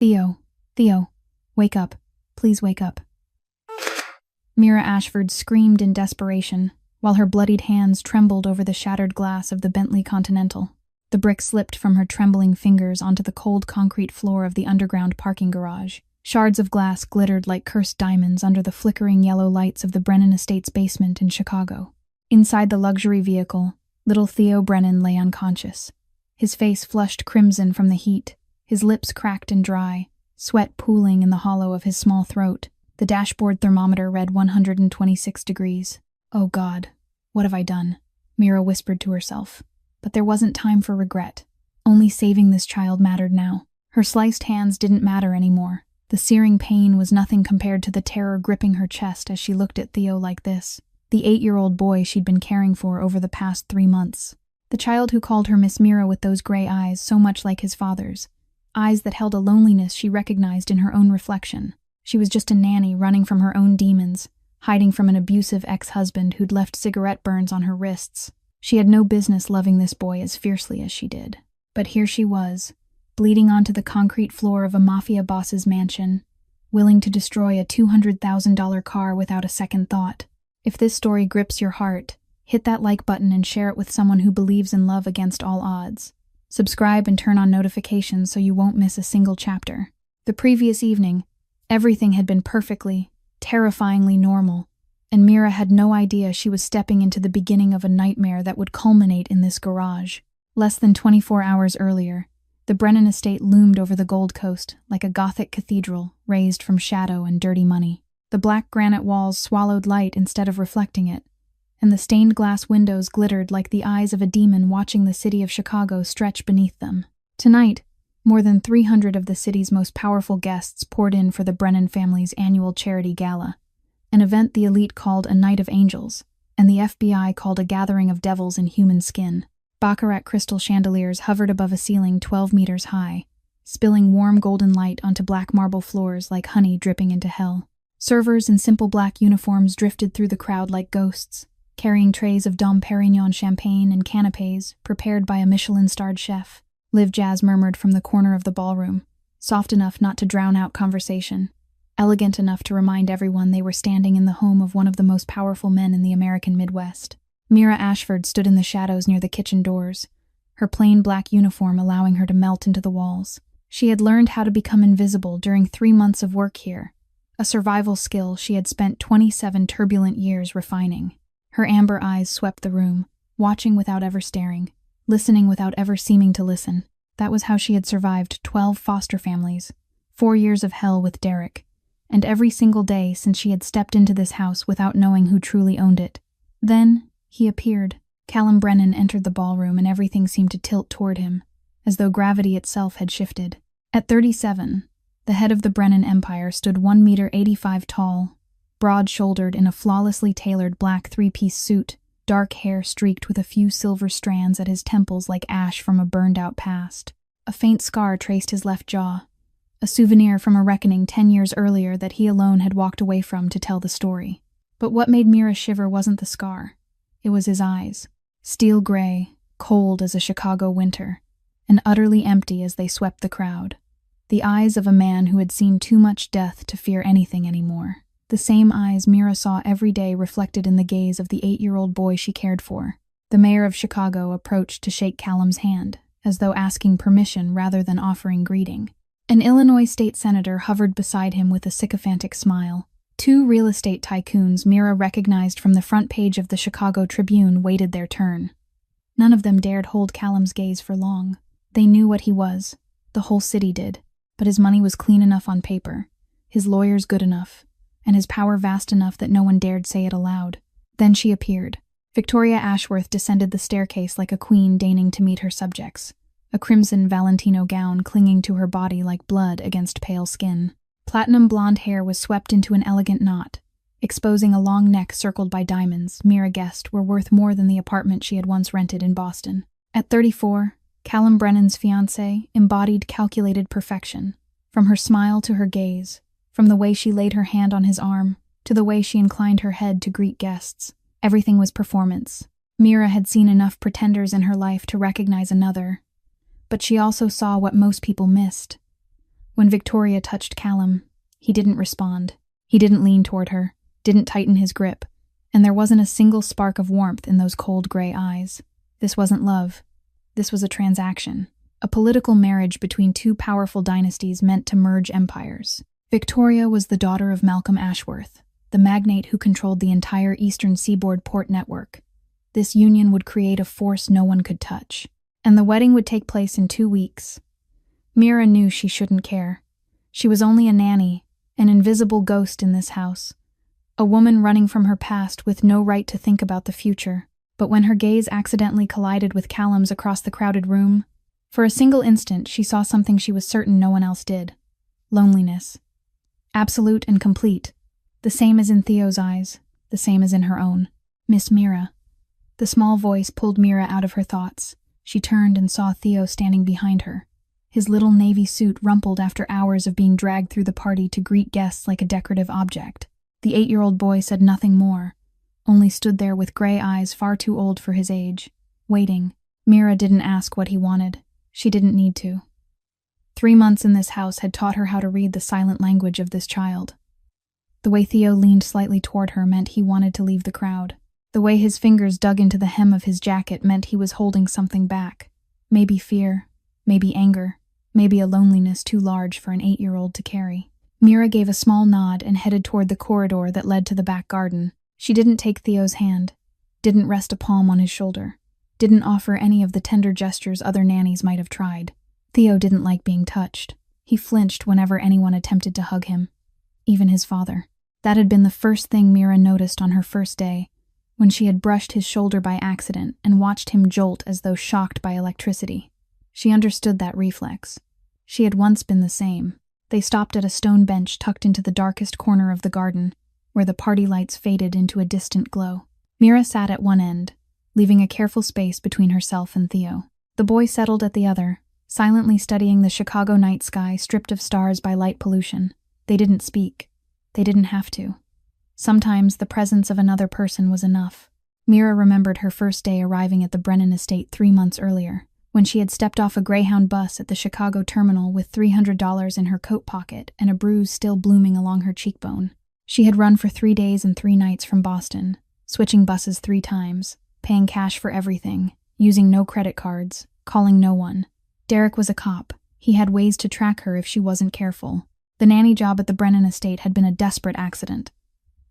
Theo, Theo, wake up. Please wake up. Mira Ashford screamed in desperation, while her bloodied hands trembled over the shattered glass of the Bentley Continental. The brick slipped from her trembling fingers onto the cold concrete floor of the underground parking garage. Shards of glass glittered like cursed diamonds under the flickering yellow lights of the Brennan Estate's basement in Chicago. Inside the luxury vehicle, little Theo Brennan lay unconscious. His face flushed crimson from the heat, his lips cracked and dry, sweat pooling in the hollow of his small throat. The dashboard thermometer read 126 degrees. Oh God, what have I done? Mira whispered to herself. But there wasn't time for regret. Only saving this child mattered now. Her sliced hands didn't matter anymore. The searing pain was nothing compared to the terror gripping her chest as she looked at Theo like this, the 8-year-old boy she'd been caring for over the past 3 months. The child who called her Miss Mira with those gray eyes so much like his father's. Eyes that held a loneliness she recognized in her own reflection. She was just a nanny running from her own demons, hiding from an abusive ex-husband who'd left cigarette burns on her wrists. She had no business loving this boy as fiercely as she did. But here she was, bleeding onto the concrete floor of a Mafia boss's mansion, willing to destroy a $200,000 car without a second thought. If this story grips your heart, hit that like button and share it with someone who believes in love against all odds. Subscribe and turn on notifications so you won't miss a single chapter. The previous evening, everything had been perfectly, terrifyingly normal, and Mira had no idea she was stepping into the beginning of a nightmare that would culminate in this garage. Less than 24 hours earlier, the Brennan estate loomed over the Gold Coast like a Gothic cathedral raised from shadow and dirty money. The black granite walls swallowed light instead of reflecting it, and the stained glass windows glittered like the eyes of a demon watching the city of Chicago stretch beneath them. Tonight, more than 300 of the city's most powerful guests poured in for the Brennan family's annual charity gala, an event the elite called a Night of Angels, and the FBI called a gathering of devils in human skin. Baccarat crystal chandeliers hovered above a ceiling 12 meters high, spilling warm golden light onto black marble floors like honey dripping into hell. Servers in simple black uniforms drifted through the crowd like ghosts, carrying trays of Dom Perignon champagne and canapes prepared by a Michelin-starred chef. Liv Jazz murmured from the corner of the ballroom, soft enough not to drown out conversation, elegant enough to remind everyone they were standing in the home of one of the most powerful men in the American Midwest. Mira Ashford stood in the shadows near the kitchen doors, her plain black uniform allowing her to melt into the walls. She had learned how to become invisible during 3 months of work here, a survival skill she had spent 27 turbulent years refining. Her amber eyes swept the room, watching without ever staring, listening without ever seeming to listen. That was how she had survived 12 foster families, 4 years of hell with Derek, and every single day since she had stepped into this house without knowing who truly owned it. Then, he appeared. Callum Brennan entered the ballroom and everything seemed to tilt toward him, as though gravity itself had shifted. At 37, the head of the Brennan Empire stood 1.85 meters tall, broad-shouldered in a flawlessly tailored black 3-piece suit, dark hair streaked with a few silver strands at his temples like ash from a burned-out past. A faint scar traced his left jaw, a souvenir from a reckoning 10 years earlier that he alone had walked away from to tell the story. But what made Mira shiver wasn't the scar. It was his eyes, steel gray, cold as a Chicago winter, and utterly empty as they swept the crowd. The eyes of a man who had seen too much death to fear anything anymore. The same eyes Mira saw every day reflected in the gaze of the 8-year-old boy she cared for. The mayor of Chicago approached to shake Callum's hand, as though asking permission rather than offering greeting. An Illinois state senator hovered beside him with a sycophantic smile. 2 real estate tycoons Mira recognized from the front page of the Chicago Tribune waited their turn. None of them dared hold Callum's gaze for long. They knew what he was. The whole city did. But his money was clean enough on paper, his lawyers good enough, and his power vast enough that no one dared say it aloud. Then she appeared. Victoria Ashworth descended the staircase like a queen deigning to meet her subjects, a crimson Valentino gown clinging to her body like blood against pale skin. Platinum blonde hair was swept into an elegant knot, exposing a long neck circled by diamonds Mira guessed were worth more than the apartment she had once rented in Boston. At 34, Callum Brennan's fiancée embodied calculated perfection, from her smile to her gaze, from the way she laid her hand on his arm to the way she inclined her head to greet guests. Everything was performance. Mira had seen enough pretenders in her life to recognize another, but she also saw what most people missed. When Victoria touched Callum, he didn't respond. He didn't lean toward her, didn't tighten his grip, and there wasn't a single spark of warmth in those cold gray eyes. This wasn't love. This was a transaction. A political marriage between two powerful dynasties meant to merge empires. Victoria was the daughter of Malcolm Ashworth, the magnate who controlled the entire eastern seaboard port network. This union would create a force no one could touch, and the wedding would take place in 2 weeks. Mira knew she shouldn't care. She was only a nanny, an invisible ghost in this house, a woman running from her past with no right to think about the future. But when her gaze accidentally collided with Callum's across the crowded room, for a single instant she saw something she was certain no one else did. Loneliness. Absolute and complete. The same as in Theo's eyes, the same as in her own. Miss Mira. The small voice pulled Mira out of her thoughts. She turned and saw Theo standing behind her. His little navy suit rumpled after hours of being dragged through the party to greet guests like a decorative object. The 8-year-old boy said nothing more, only stood there with gray eyes far too old for his age, waiting. Mira didn't ask what he wanted. She didn't need to. 3 months in this house had taught her how to read the silent language of this child. The way Theo leaned slightly toward her meant he wanted to leave the crowd. The way his fingers dug into the hem of his jacket meant he was holding something back. Maybe fear, maybe anger, maybe a loneliness too large for an 8-year-old to carry. Mira gave a small nod and headed toward the corridor that led to the back garden. She didn't take Theo's hand, didn't rest a palm on his shoulder, didn't offer any of the tender gestures other nannies might have tried. Theo didn't like being touched. He flinched whenever anyone attempted to hug him, even his father. That had been the first thing Mira noticed on her first day, when she had brushed his shoulder by accident and watched him jolt as though shocked by electricity. She understood that reflex. She had once been the same. They stopped at a stone bench tucked into the darkest corner of the garden, where the party lights faded into a distant glow. Mira sat at one end, leaving a careful space between herself and Theo. The boy settled at the other, silently studying the Chicago night sky stripped of stars by light pollution. They didn't speak. They didn't have to. Sometimes the presence of another person was enough. Mira remembered her first day arriving at the Brennan estate 3 months earlier, when she had stepped off a Greyhound bus at the Chicago terminal with $300 in her coat pocket and a bruise still blooming along her cheekbone. She had run for 3 days and 3 nights from Boston, switching buses 3 times, paying cash for everything, using no credit cards, calling no one. Derek was a cop. He had ways to track her if she wasn't careful. The nanny job at the Brennan estate had been a desperate accident.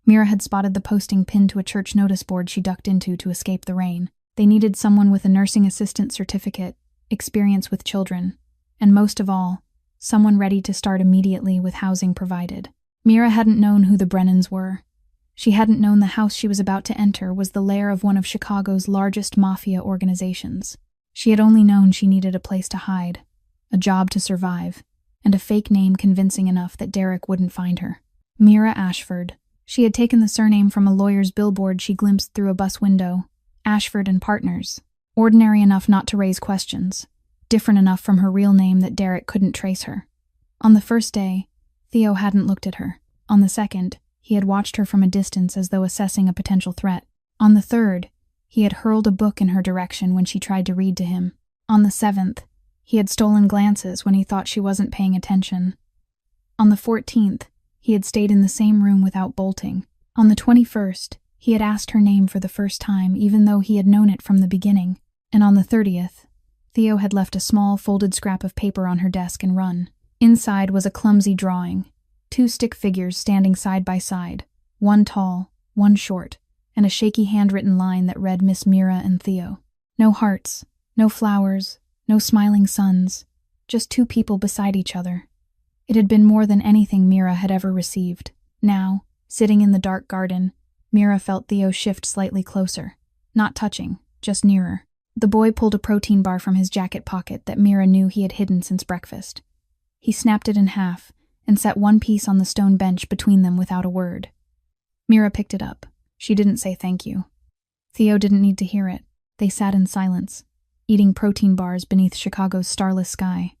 Mira had spotted the posting pinned to a church notice board she ducked into to escape the rain. They needed someone with a nursing assistant certificate, experience with children, and most of all, someone ready to start immediately with housing provided. Mira hadn't known who the Brennans were. She hadn't known the house she was about to enter was the lair of one of Chicago's largest Mafia organizations. She had only known she needed a place to hide, a job to survive, and a fake name convincing enough that Derek wouldn't find her. Mira Ashford. She had taken the surname from a lawyer's billboard she glimpsed through a bus window. Ashford and Partners. Ordinary enough not to raise questions. Different enough from her real name that Derek couldn't trace her. On the first day, Theo hadn't looked at her. On the second, he had watched her from a distance as though assessing a potential threat. On the third, he had hurled a book in her direction when she tried to read to him. On the 7th, he had stolen glances when he thought she wasn't paying attention. On the 14th, he had stayed in the same room without bolting. On the 21st, he had asked her name for the first time even though he had known it from the beginning. And on the 30th, Theo had left a small folded scrap of paper on her desk and run. Inside was a clumsy drawing. 2 stick figures standing side by side, one tall, one short, and a shaky handwritten line that read Miss Mira and Theo. No hearts, no flowers, no smiling suns, just 2 people beside each other. It had been more than anything Mira had ever received. Now, sitting in the dark garden, Mira felt Theo shift slightly closer. Not touching, just nearer. The boy pulled a protein bar from his jacket pocket that Mira knew he had hidden since breakfast. He snapped it in half and set one piece on the stone bench between them without a word. Mira picked it up. She didn't say thank you. Theo didn't need to hear it. They sat in silence, eating protein bars beneath Chicago's starless sky.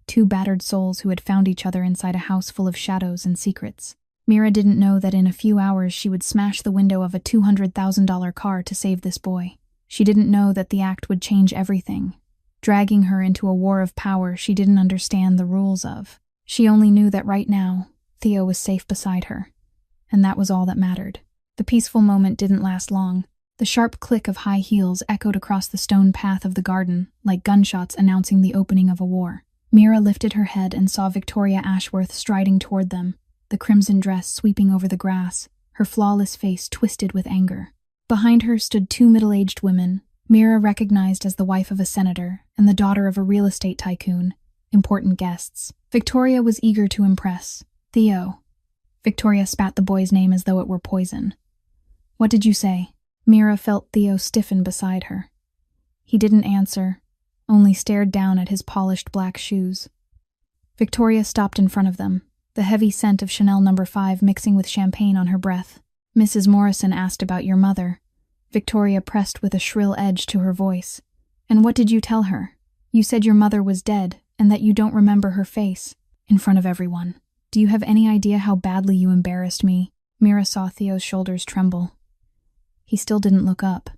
2 battered souls who had found each other inside a house full of shadows and secrets. Mira didn't know that in a few hours she would smash the window of a $200,000 car to save this boy. She didn't know that the act would change everything, dragging her into a war of power she didn't understand the rules of. She only knew that right now, Theo was safe beside her, and that was all that mattered. The peaceful moment didn't last long. The sharp click of high heels echoed across the stone path of the garden, like gunshots announcing the opening of a war. Mira lifted her head and saw Victoria Ashworth striding toward them, the crimson dress sweeping over the grass, her flawless face twisted with anger. Behind her stood two middle-aged women, Mira recognized as the wife of a senator and the daughter of a real estate tycoon, important guests. Victoria was eager to impress. Theo. Victoria spat the boy's name as though it were poison. What did you say? Mira felt Theo stiffen beside her. He didn't answer, only stared down at his polished black shoes. Victoria stopped in front of them, the heavy scent of Chanel No. 5 mixing with champagne on her breath. Mrs. Morrison asked about your mother. Victoria pressed with a shrill edge to her voice. And what did you tell her? You said your mother was dead, and that you don't remember her face. In front of everyone. Do you have any idea how badly you embarrassed me? Mira saw Theo's shoulders tremble. He still didn't look up,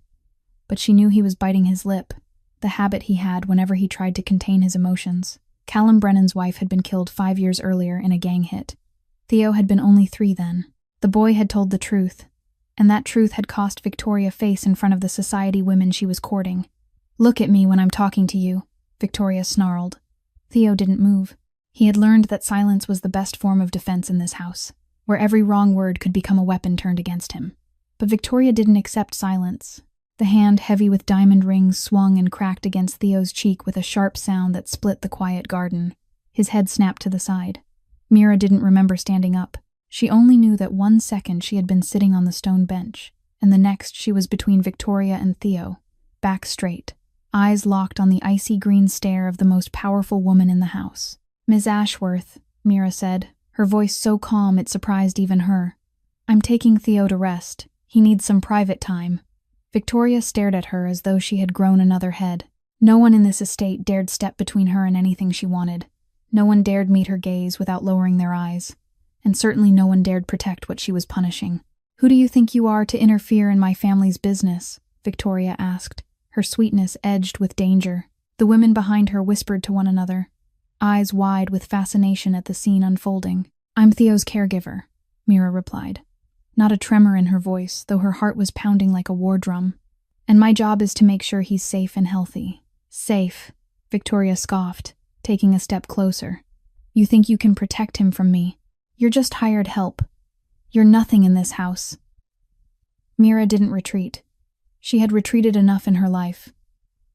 but she knew he was biting his lip, the habit he had whenever he tried to contain his emotions. Callum Brennan's wife had been killed 5 years earlier in a gang hit. Theo had been only 3 then. The boy had told the truth, and that truth had cost Victoria face in front of the society women she was courting. Look at me when I'm talking to you, Victoria snarled. Theo didn't move. He had learned that silence was the best form of defense in this house, where every wrong word could become a weapon turned against him. But Victoria didn't accept silence. The hand heavy with diamond rings swung and cracked against Theo's cheek with a sharp sound that split the quiet garden. His head snapped to the side. Mira didn't remember standing up. She only knew that 1 second she had been sitting on the stone bench, and the next she was between Victoria and Theo, back straight, eyes locked on the icy green stare of the most powerful woman in the house. Miss Ashworth, Mira said, her voice so calm it surprised even her. I'm taking Theo to rest. He needs some private time. Victoria stared at her as though she had grown another head. No one in this estate dared step between her and anything she wanted. No one dared meet her gaze without lowering their eyes. And certainly no one dared protect what she was punishing. Who do you think you are to interfere in my family's business? Victoria asked, her sweetness edged with danger. The women behind her whispered to one another, eyes wide with fascination at the scene unfolding. I'm Theo's caregiver, Mira replied. Not a tremor in her voice, though her heart was pounding like a war drum. And my job is to make sure he's safe and healthy. Safe, Victoria scoffed, taking a step closer. You think you can protect him from me? You're just hired help. You're nothing in this house. Mira didn't retreat. She had retreated enough in her life.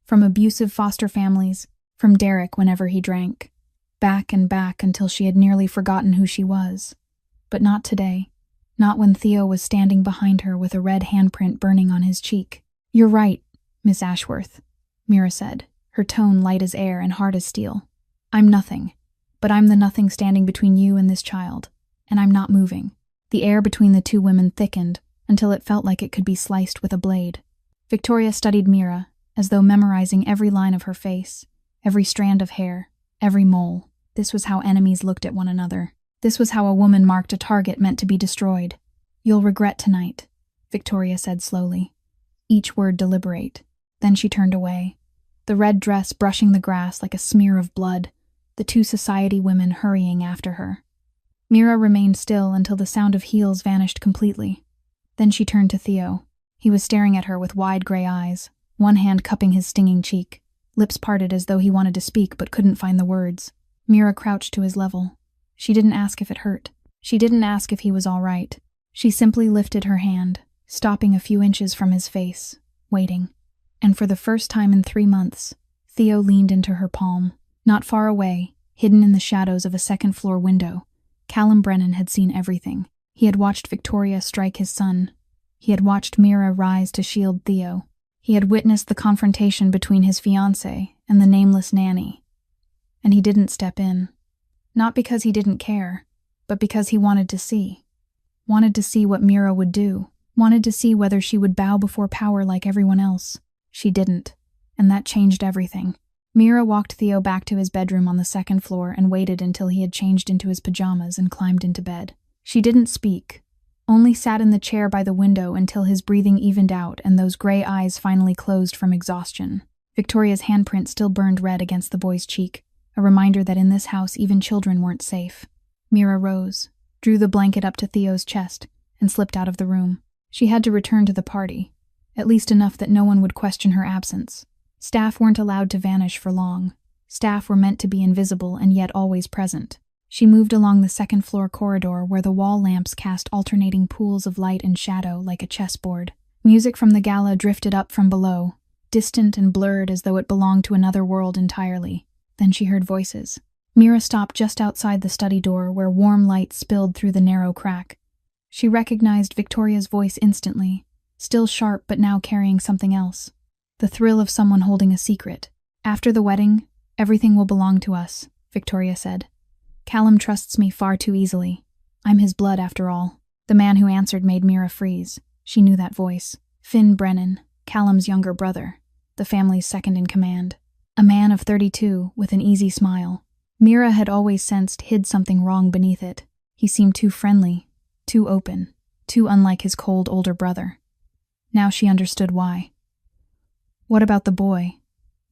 From abusive foster families, from Derek whenever he drank. Back and back until she had nearly forgotten who she was. But not today. Not when Theo was standing behind her with a red handprint burning on his cheek. You're right, Miss Ashworth, Mira said, her tone light as air and hard as steel. I'm nothing, but I'm the nothing standing between you and this child, and I'm not moving. The air between the two women thickened until it felt like it could be sliced with a blade. Victoria studied Mira, as though memorizing every line of her face, every strand of hair, every mole. This was how enemies looked at one another. This was how a woman marked a target meant to be destroyed. You'll regret tonight, Victoria said slowly, each word deliberate. Then she turned away, the red dress brushing the grass like a smear of blood, the two society women hurrying after her. Mira remained still until the sound of heels vanished completely. Then she turned to Theo. He was staring at her with wide gray eyes, one hand cupping his stinging cheek, lips parted as though he wanted to speak but couldn't find the words. Mira crouched to his level. She didn't ask if it hurt. She didn't ask if he was all right. She simply lifted her hand, stopping a few inches from his face, waiting. And for the first time in 3 months, Theo leaned into her palm. Not far away, hidden in the shadows of a second-floor window, Callum Brennan had seen everything. He had watched Victoria strike his son. He had watched Mira rise to shield Theo. He had witnessed the confrontation between his fiancée and the nameless nanny. And he didn't step in. Not because he didn't care, but because he wanted to see. Wanted to see what Mira would do. Wanted to see whether she would bow before power like everyone else. She didn't, and that changed everything. Mira walked Theo back to his bedroom on the second floor and waited until he had changed into his pajamas and climbed into bed. She didn't speak, only sat in the chair by the window until his breathing evened out and those gray eyes finally closed from exhaustion. Victoria's handprint still burned red against the boy's cheek. a reminder that in this house even children weren't safe. Mira rose, drew the blanket up to Theo's chest, and slipped out of the room. She had to return to the party, at least enough that no one would question her absence. Staff weren't allowed to vanish for long. Staff were meant to be invisible and yet always present. She moved along the second-floor corridor where the wall lamps cast alternating pools of light and shadow like a chessboard. Music from the gala drifted up from below, distant and blurred as though it belonged to another world entirely. Then she heard voices. Mira stopped just outside the study door where warm light spilled through the narrow crack. She recognized Victoria's voice instantly, still sharp but now carrying something else. The thrill of someone holding a secret. "After the wedding, everything will belong to us," Victoria said. "Callum trusts me far too easily. I'm his blood after all." The man who answered made Mira freeze. She knew that voice. Finn Brennan, Callum's younger brother, the family's second in command. A man of 32 with an easy smile. Mira had always sensed hid something wrong beneath it. He seemed too friendly, too open, too unlike his cold older brother. Now she understood why. "What about the boy?"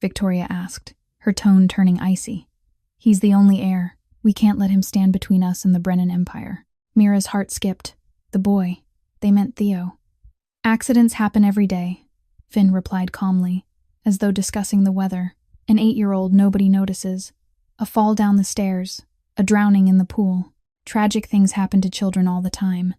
Victoria asked, her tone turning icy. "He's the only heir. We can't let him stand between us and the Brennan Empire." Mira's heart skipped. The boy. They meant Theo. "Accidents happen every day," Finn replied calmly, as though discussing the weather. "An 8-year-old nobody notices. A fall down the stairs. A drowning in the pool. Tragic things happen to children all the time.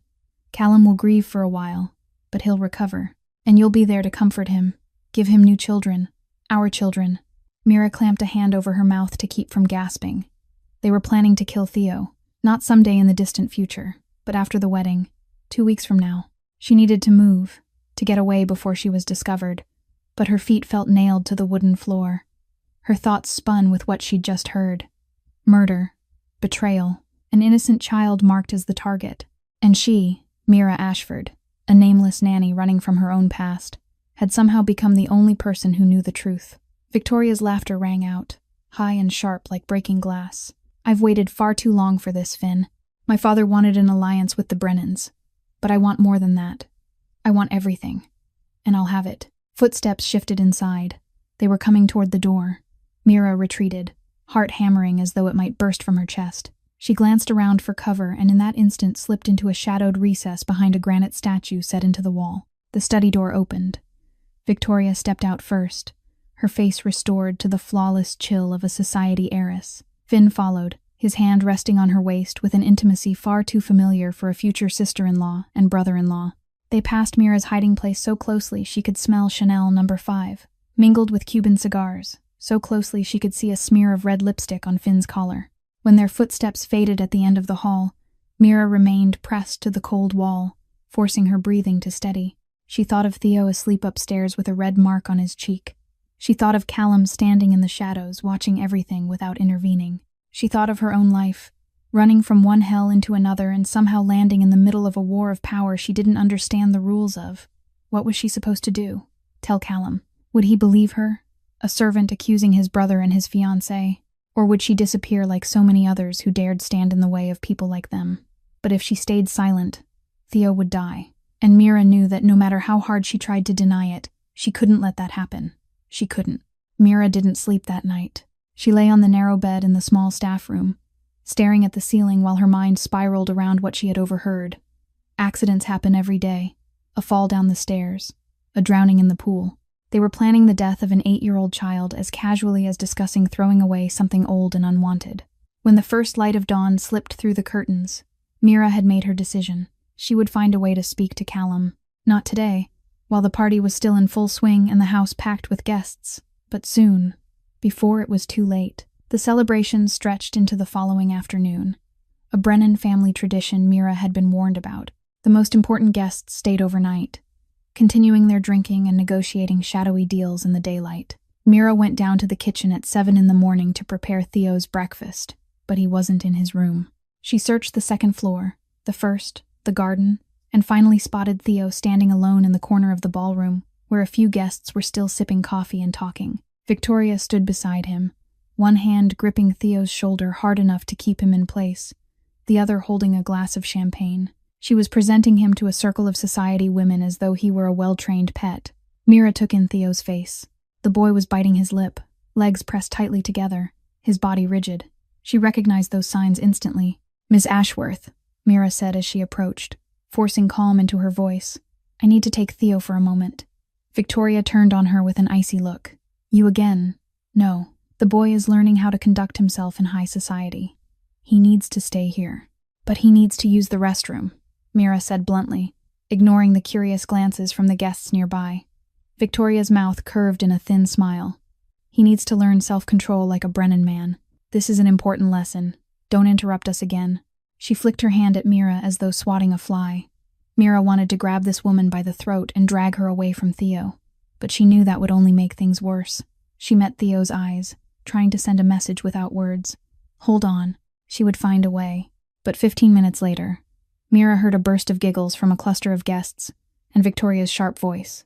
Callum will grieve for a while, but he'll recover. And you'll be there to comfort him. Give him new children. Our children." Mira clamped a hand over her mouth to keep from gasping. They were planning to kill Theo, not someday in the distant future, but after the wedding, 2 weeks from now. She needed to move, to get away before she was discovered, but her feet felt nailed to the wooden floor. Her thoughts spun with what she'd just heard. Murder, betrayal, an innocent child marked as the target. And she, Mira Ashford, a nameless nanny running from her own past, had somehow become the only person who knew the truth. Victoria's laughter rang out, high and sharp like breaking glass. "I've waited far too long for this, Finn. My father wanted an alliance with the Brennans. But I want more than that. I want everything. And I'll have it." Footsteps shifted inside. They were coming toward the door. Mira retreated, heart hammering as though it might burst from her chest. She glanced around for cover and in that instant slipped into a shadowed recess behind a granite statue set into the wall. The study door opened. Victoria stepped out first, her face restored to the flawless chill of a society heiress. Finn followed, his hand resting on her waist with an intimacy far too familiar for a future sister-in-law and brother-in-law. They passed Mira's hiding place so closely she could smell Chanel No. 5, mingled with Cuban cigars, so closely she could see a smear of red lipstick on Finn's collar. When their footsteps faded at the end of the hall, Mira remained pressed to the cold wall, forcing her breathing to steady. She thought of Theo asleep upstairs with a red mark on his cheek. She thought of Callum standing in the shadows, watching everything without intervening. She thought of her own life, running from one hell into another and somehow landing in the middle of a war of power she didn't understand the rules of. What was she supposed to do? Tell Callum. Would he believe her? A servant accusing his brother and his fiancée? Or would she disappear like so many others who dared stand in the way of people like them? But if she stayed silent, Theo would die. And Mira knew that no matter how hard she tried to deny it, she couldn't let that happen. She couldn't. Mira didn't sleep that night. She lay on the narrow bed in the small staff room, staring at the ceiling while her mind spiraled around what she had overheard. Accidents happen every day. A fall down the stairs. A drowning in the pool. They were planning the death of an 8-year-old child as casually as discussing throwing away something old and unwanted. When the first light of dawn slipped through the curtains, Mira had made her decision. She would find a way to speak to Callum. Not today, while the party was still in full swing and the house packed with guests, but soon, before it was too late. The celebration stretched into the following afternoon. A Brennan family tradition Mira had been warned about. The most important guests stayed overnight, continuing their drinking and negotiating shadowy deals in the daylight. Mira went down to the kitchen at 7 in the morning to prepare Theo's breakfast, but he wasn't in his room. She searched the second floor, the first, the garden, and finally spotted Theo standing alone in the corner of the ballroom, where a few guests were still sipping coffee and talking. Victoria stood beside him, one hand gripping Theo's shoulder hard enough to keep him in place, the other holding a glass of champagne. She was presenting him to a circle of society women as though he were a well-trained pet. Mira took in Theo's face. The boy was biting his lip, legs pressed tightly together, his body rigid. She recognized those signs instantly. "Miss Ashworth," Mira said as she approached, forcing calm into her voice. "I need to take Theo for a moment." Victoria turned on her with an icy look. "You again?" "No. The boy is learning how to conduct himself in high society. He needs to stay here. But he needs to use the restroom," Mira said bluntly, ignoring the curious glances from the guests nearby. Victoria's mouth curved in a thin smile. "He needs to learn self-control like a Brennan man. This is an important lesson. Don't interrupt us again." She flicked her hand at Mira as though swatting a fly. Mira wanted to grab this woman by the throat and drag her away from Theo, but she knew that would only make things worse. She met Theo's eyes, trying to send a message without words. Hold on. She would find a way. But 15 minutes later, Mira heard a burst of giggles from a cluster of guests, and Victoria's sharp voice.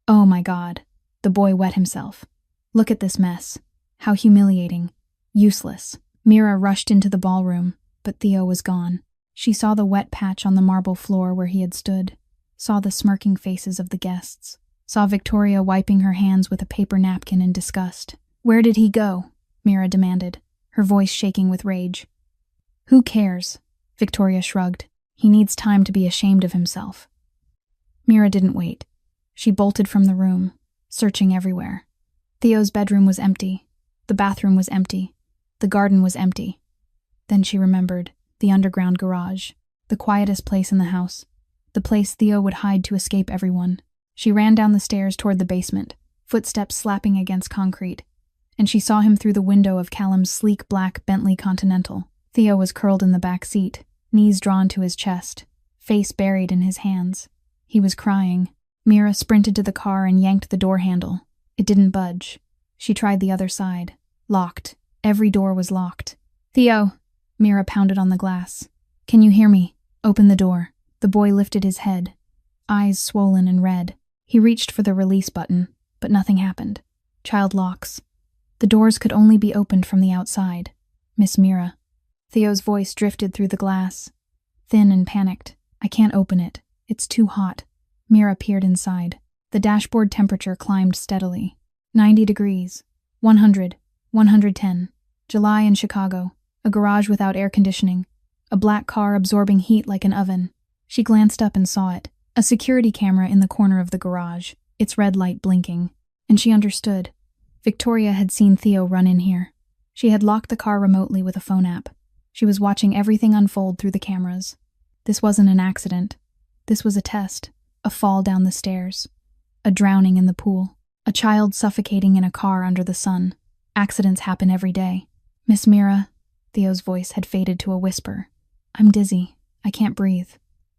"Oh my God." The boy wet himself. "Look at this mess. How humiliating. Useless." Mira rushed into the ballroom, but Theo was gone. She saw the wet patch on the marble floor where he had stood, saw the smirking faces of the guests, saw Victoria wiping her hands with a paper napkin in disgust. "Where did he go?" Mira demanded, her voice shaking with rage. "Who cares?" Victoria shrugged. "He needs time to be ashamed of himself." Mira didn't wait. She bolted from the room, searching everywhere. Theo's bedroom was empty. The bathroom was empty. The garden was empty. Then she remembered the underground garage, the quietest place in the house, the place Theo would hide to escape everyone. She ran down the stairs toward the basement, footsteps slapping against concrete, and she saw him through the window of Callum's sleek black Bentley Continental. Theo was curled in the back seat, knees drawn to his chest, face buried in his hands. He was crying. Mira sprinted to the car and yanked the door handle. It didn't budge. She tried the other side. Locked. Every door was locked. "Theo!" Mira pounded on the glass. "Can you hear me? Open the door." The boy lifted his head, eyes swollen and red. He reached for the release button, but nothing happened. Child locks. The doors could only be opened from the outside. "Miss Mira." Theo's voice drifted through the glass, thin and panicked. "I can't open it. It's too hot." Mira peered inside. The dashboard temperature climbed steadily. 90 degrees. 100. 110. July in Chicago. A garage without air conditioning. A black car absorbing heat like an oven. She glanced up and saw it. A security camera in the corner of the garage, its red light blinking. And she understood. Victoria had seen Theo run in here. She had locked the car remotely with a phone app. She was watching everything unfold through the cameras. This wasn't an accident. This was a test. A fall down the stairs. A drowning in the pool. A child suffocating in a car under the sun. Accidents happen every day. "Miss Mira," Theo's voice had faded to a whisper. "I'm dizzy. I can't breathe."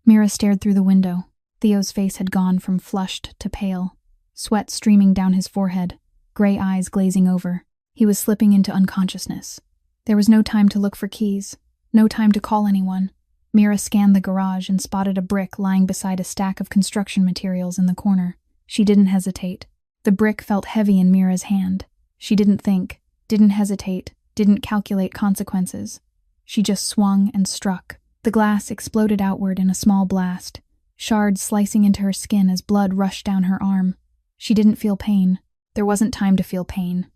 Mira stared through the window. Theo's face had gone from flushed to pale, sweat streaming down his forehead, gray eyes glazing over. He was slipping into unconsciousness. There was no time to look for keys, no time to call anyone. Mira scanned the garage and spotted a brick lying beside a stack of construction materials in the corner. She didn't hesitate. The brick felt heavy in Mira's hand. She didn't think, didn't hesitate, didn't calculate consequences. She just swung and struck. The glass exploded outward in a small blast, shards slicing into her skin as blood rushed down her arm. She didn't feel pain. There wasn't time to feel pain.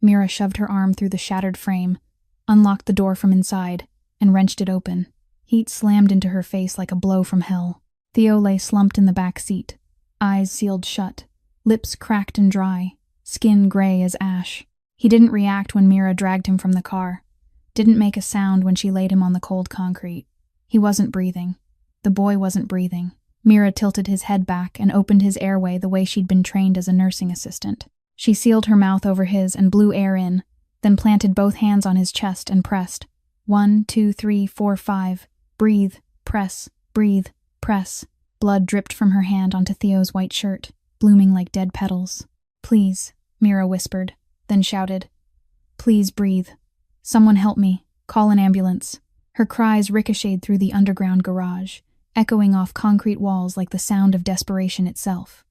Mira shoved her arm through the shattered frame, unlocked the door from inside, and wrenched it open. Heat slammed into her face like a blow from hell. Theo lay slumped in the back seat, eyes sealed shut, lips cracked and dry, skin gray as ash. He didn't react when Mira dragged him from the car, didn't make a sound when she laid him on the cold concrete. He wasn't breathing. The boy wasn't breathing. Mira tilted his head back and opened his airway the way she'd been trained as a nursing assistant. She sealed her mouth over his and blew air in, then planted both hands on his chest and pressed. 1, 2, 3, 4, 5. Breathe, press, breathe, press. Blood dripped from her hand onto Theo's white shirt, blooming like dead petals. "Please," Mira whispered, then shouted. "Please breathe. Someone help me. Call an ambulance." Her cries ricocheted through the underground garage, echoing off concrete walls like the sound of desperation itself.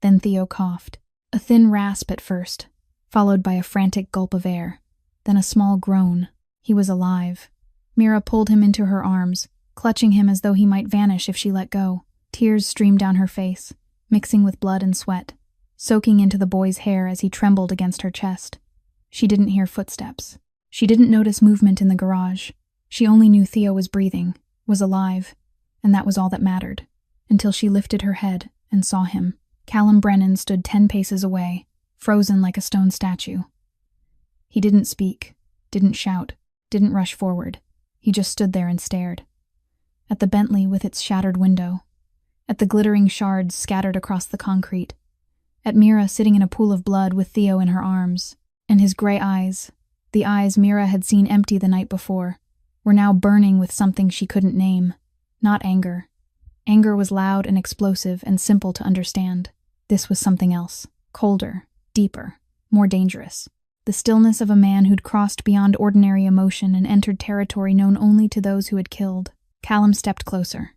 Then Theo coughed. A thin rasp at first, followed by a frantic gulp of air, then a small groan. He was alive. Mira pulled him into her arms, clutching him as though he might vanish if she let go. Tears streamed down her face, mixing with blood and sweat, soaking into the boy's hair as he trembled against her chest. She didn't hear footsteps. She didn't notice movement in the garage. She only knew Theo was breathing, was alive, and that was all that mattered, until she lifted her head and saw him. Callum Brennan stood 10 paces away, frozen like a stone statue. He didn't speak, didn't shout, didn't rush forward. He just stood there and stared. At the Bentley with its shattered window, at the glittering shards scattered across the concrete, at Mira sitting in a pool of blood with Theo in her arms, and his gray eyes, the eyes Mira had seen empty the night before, were now burning with something she couldn't name. Not anger. Anger was loud and explosive and simple to understand. This was something else, colder, deeper, more dangerous. The stillness of a man who'd crossed beyond ordinary emotion and entered territory known only to those who had killed. Callum stepped closer.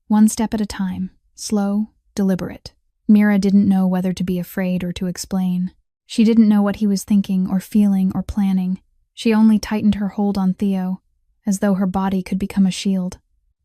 One step at a time, slow, deliberate. Mira didn't know whether to be afraid or to explain. She didn't know what he was thinking or feeling or planning. She only tightened her hold on Theo, as though her body could become a shield.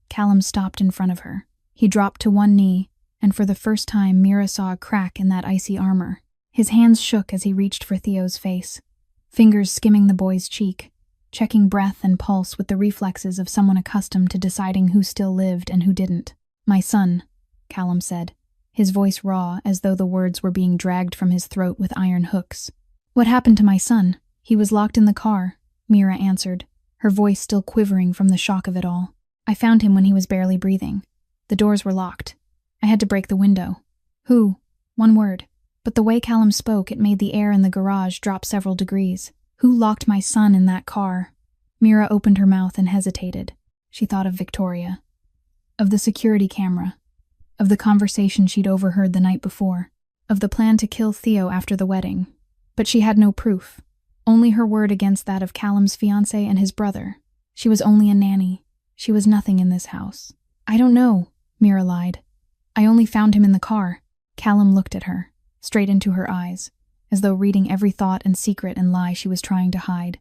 Callum stopped in front of her. He dropped to one knee, and for the first time Mira saw a crack in that icy armor. His hands shook as he reached for Theo's face, fingers skimming the boy's cheek, checking breath and pulse with the reflexes of someone accustomed to deciding who still lived and who didn't. "My son," Callum said, his voice raw as though the words were being dragged from his throat with iron hooks. "What happened to my son? He was locked in the car," Mira answered, her voice still quivering from the shock of it all. "I found him when he was barely breathing. The doors were locked. I had to break the window." "Who?" One word. But the way Callum spoke, it made the air in the garage drop several degrees. "Who locked my son in that car?" Mira opened her mouth and hesitated. She thought of Victoria, of the security camera, of the conversation she'd overheard the night before, of the plan to kill Theo after the wedding. But she had no proof, only her word against that of Callum's fiancé and his brother. She was only a nanny. She was nothing in this house. "I don't know," Mira lied. "I only found him in the car." Callum looked at her, straight into her eyes, as though reading every thought and secret and lie she was trying to hide.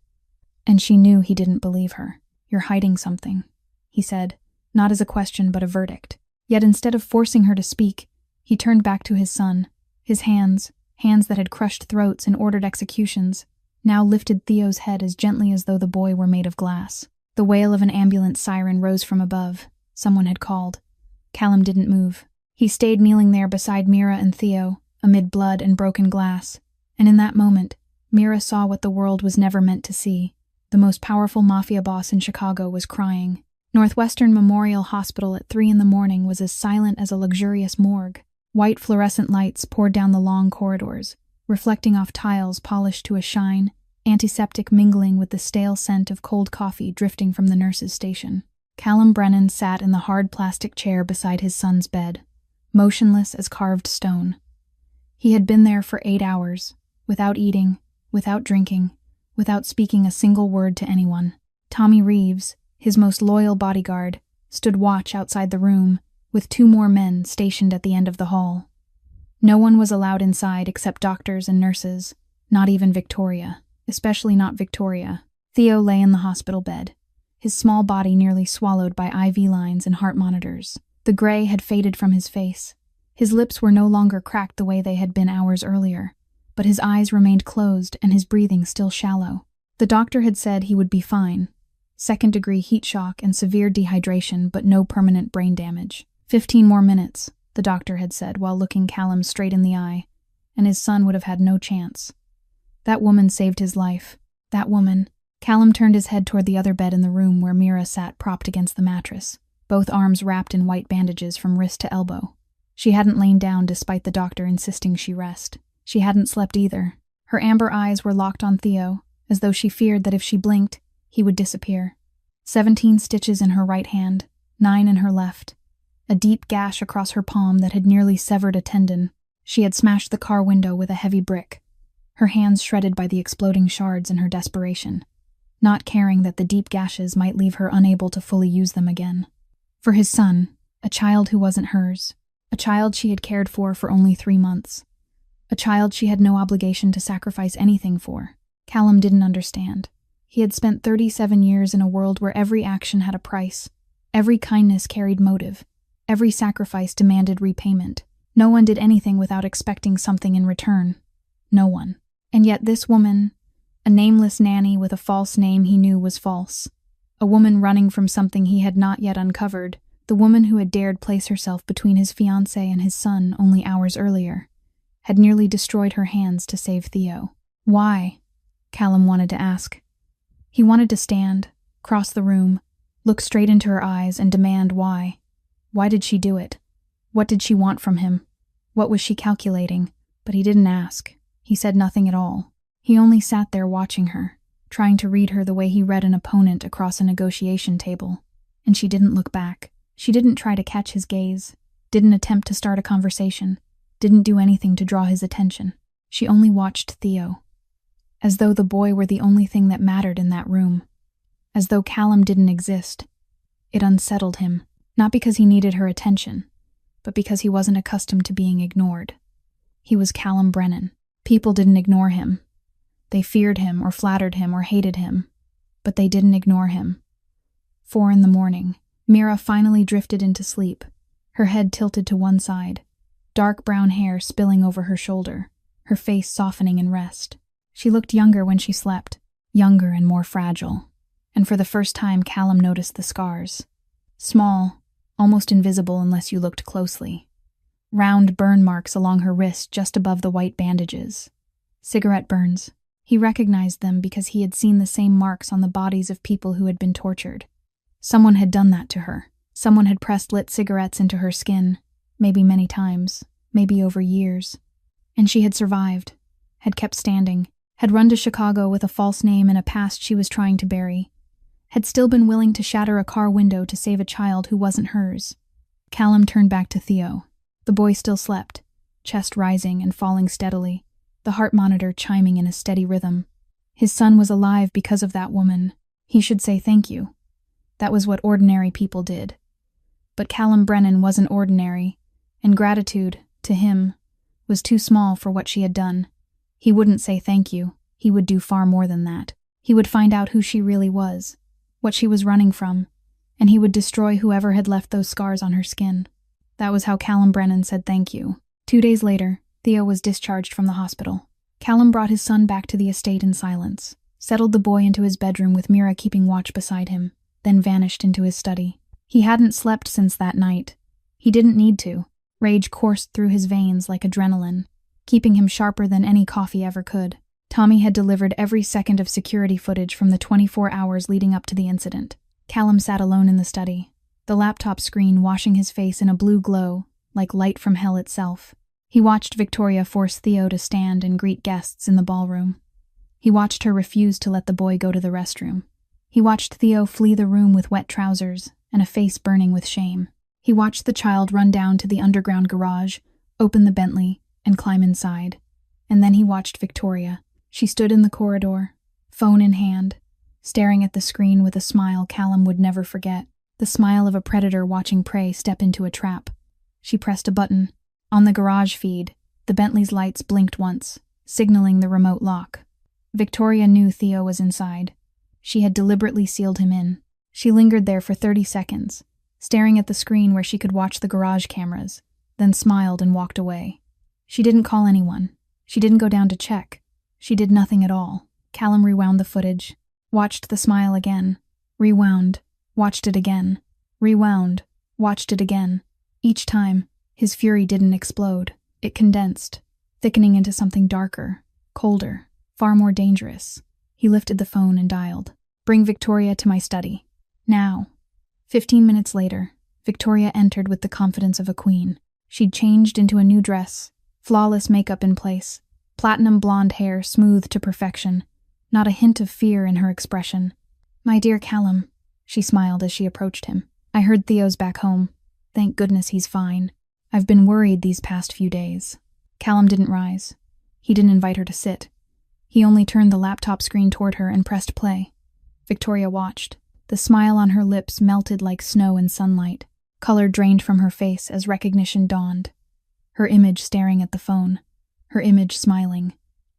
And she knew he didn't believe her. "You're hiding something," he said, not as a question but a verdict. Yet instead of forcing her to speak, he turned back to his son. His hands that had crushed throats and ordered executions, now lifted Theo's head as gently as though the boy were made of glass. The wail of an ambulance siren rose from above. Someone had called. Callum didn't move. He stayed kneeling there beside Mira and Theo, amid blood and broken glass. And in that moment, Mira saw what the world was never meant to see. The most powerful mafia boss in Chicago was crying. Northwestern Memorial Hospital at 3 a.m. was as silent as a luxurious morgue. White fluorescent lights poured down the long corridors, reflecting off tiles polished to a shine, antiseptic mingling with the stale scent of cold coffee drifting from the nurse's station. Callum Brennan sat in the hard plastic chair beside his son's bed, motionless as carved stone. He had been there for 8 hours, without eating, without drinking, without speaking a single word to anyone. Tommy Reeves, his most loyal bodyguard, stood watch outside the room, with 2 more men stationed at the end of the hall. No one was allowed inside except doctors and nurses, not even Victoria, especially not Victoria. Theo lay in the hospital bed, his small body nearly swallowed by IV lines and heart monitors. The gray had faded from his face. His lips were no longer cracked the way they had been hours earlier, but his eyes remained closed and his breathing still shallow. The doctor had said he would be fine. 2nd-degree heat shock and severe dehydration, but no permanent brain damage. 15 more minutes, the doctor had said while looking Callum straight in the eye, and his son would have had no chance. That woman saved his life. That woman. Callum turned his head toward the other bed in the room where Mira sat propped against the mattress, both arms wrapped in white bandages from wrist to elbow. She hadn't lain down despite the doctor insisting she rest. She hadn't slept either. Her amber eyes were locked on Theo, as though she feared that if she blinked, he would disappear. 17 stitches in her right hand, 9 in her left. A deep gash across her palm that had nearly severed a tendon. She had smashed the car window with a heavy brick, her hands shredded by the exploding shards in her desperation, not caring that the deep gashes might leave her unable to fully use them again. For his son, a child who wasn't hers, a child she had cared for only 3 months, a child she had no obligation to sacrifice anything for. Callum didn't understand. He had spent 37 years in a world where every action had a price, every kindness carried motive, every sacrifice demanded repayment. No one did anything without expecting something in return. No one. And yet this woman, A nameless nanny with a false name he knew was false. A woman running from something he had not yet uncovered, the woman who had dared place herself between his fiancé and his son only hours earlier, had nearly destroyed her hands to save Theo. Why? Callum wanted to ask. He wanted to stand, cross the room, look straight into her eyes and demand why. Why did she do it? What did she want from him? What was she calculating? But he didn't ask. He said nothing at all. He only sat there watching her, trying to read her the way he read an opponent across a negotiation table. And she didn't look back. She didn't try to catch his gaze, didn't attempt to start a conversation, didn't do anything to draw his attention. She only watched Theo, as though the boy were the only thing that mattered in that room, as though Callum didn't exist. It unsettled him, not because he needed her attention, but because he wasn't accustomed to being ignored. He was Callum Brennan. People didn't ignore him. They feared him or flattered him or hated him, but they didn't ignore him. 4 a.m, Mira finally drifted into sleep, her head tilted to one side, dark brown hair spilling over her shoulder, her face softening in rest. She looked younger when she slept, younger and more fragile, and for the first time Callum noticed the scars. Small, almost invisible unless you looked closely. Round burn marks along her wrist just above the white bandages. Cigarette burns. He recognized them because he had seen the same marks on the bodies of people who had been tortured. Someone had done that to her. Someone had pressed lit cigarettes into her skin, maybe many times, maybe over years. And she had survived, had kept standing, had run to Chicago with a false name and a past she was trying to bury, had still been willing to shatter a car window to save a child who wasn't hers. Callum turned back to Theo. The boy still slept, chest rising and falling steadily, the heart monitor chiming in a steady rhythm. His son was alive because of that woman. He should say thank you. That was what ordinary people did. But Callum Brennan wasn't ordinary, and gratitude, to him, was too small for what she had done. He wouldn't say thank you. He would do far more than that. He would find out who she really was, what she was running from, and he would destroy whoever had left those scars on her skin. That was how Callum Brennan said thank you. 2 days later, Theo was discharged from the hospital. Callum brought his son back to the estate in silence, settled the boy into his bedroom with Mira keeping watch beside him, then vanished into his study. He hadn't slept since that night. He didn't need to. Rage coursed through his veins like adrenaline, keeping him sharper than any coffee ever could. Tommy had delivered every second of security footage from the 24 hours leading up to the incident. Callum sat alone in the study, the laptop screen washing his face in a blue glow, like light from hell itself. He watched Victoria force Theo to stand and greet guests in the ballroom. He watched her refuse to let the boy go to the restroom. He watched Theo flee the room with wet trousers and a face burning with shame. He watched the child run down to the underground garage, open the Bentley, and climb inside. And then he watched Victoria. She stood in the corridor, phone in hand, staring at the screen with a smile Callum would never forget, the smile of a predator watching prey step into a trap. She pressed a button. On the garage feed, the Bentley's lights blinked once, signaling the remote lock. Victoria knew Theo was inside. She had deliberately sealed him in. She lingered there for 30 seconds, staring at the screen where she could watch the garage cameras, then smiled and walked away. She didn't call anyone. She didn't go down to check. She did nothing at all. Callum rewound the footage, watched the smile again, rewound, watched it again, rewound, watched it again. Each time, his fury didn't explode. It condensed, thickening into something darker, colder, far more dangerous. He lifted the phone and dialed. "Bring Victoria to my study. Now." 15 minutes later, Victoria entered with the confidence of a queen. She'd changed into a new dress, flawless makeup in place, platinum blonde hair smoothed to perfection, not a hint of fear in her expression. "My dear Callum," she smiled as she approached him. "I heard Theo's back home. Thank goodness he's fine. I've been worried these past few days." Callum didn't rise. He didn't invite her to sit. He only turned the laptop screen toward her and pressed play. Victoria watched. The smile on her lips melted like snow in sunlight. Color drained from her face as recognition dawned. Her image staring at the phone. Her image smiling.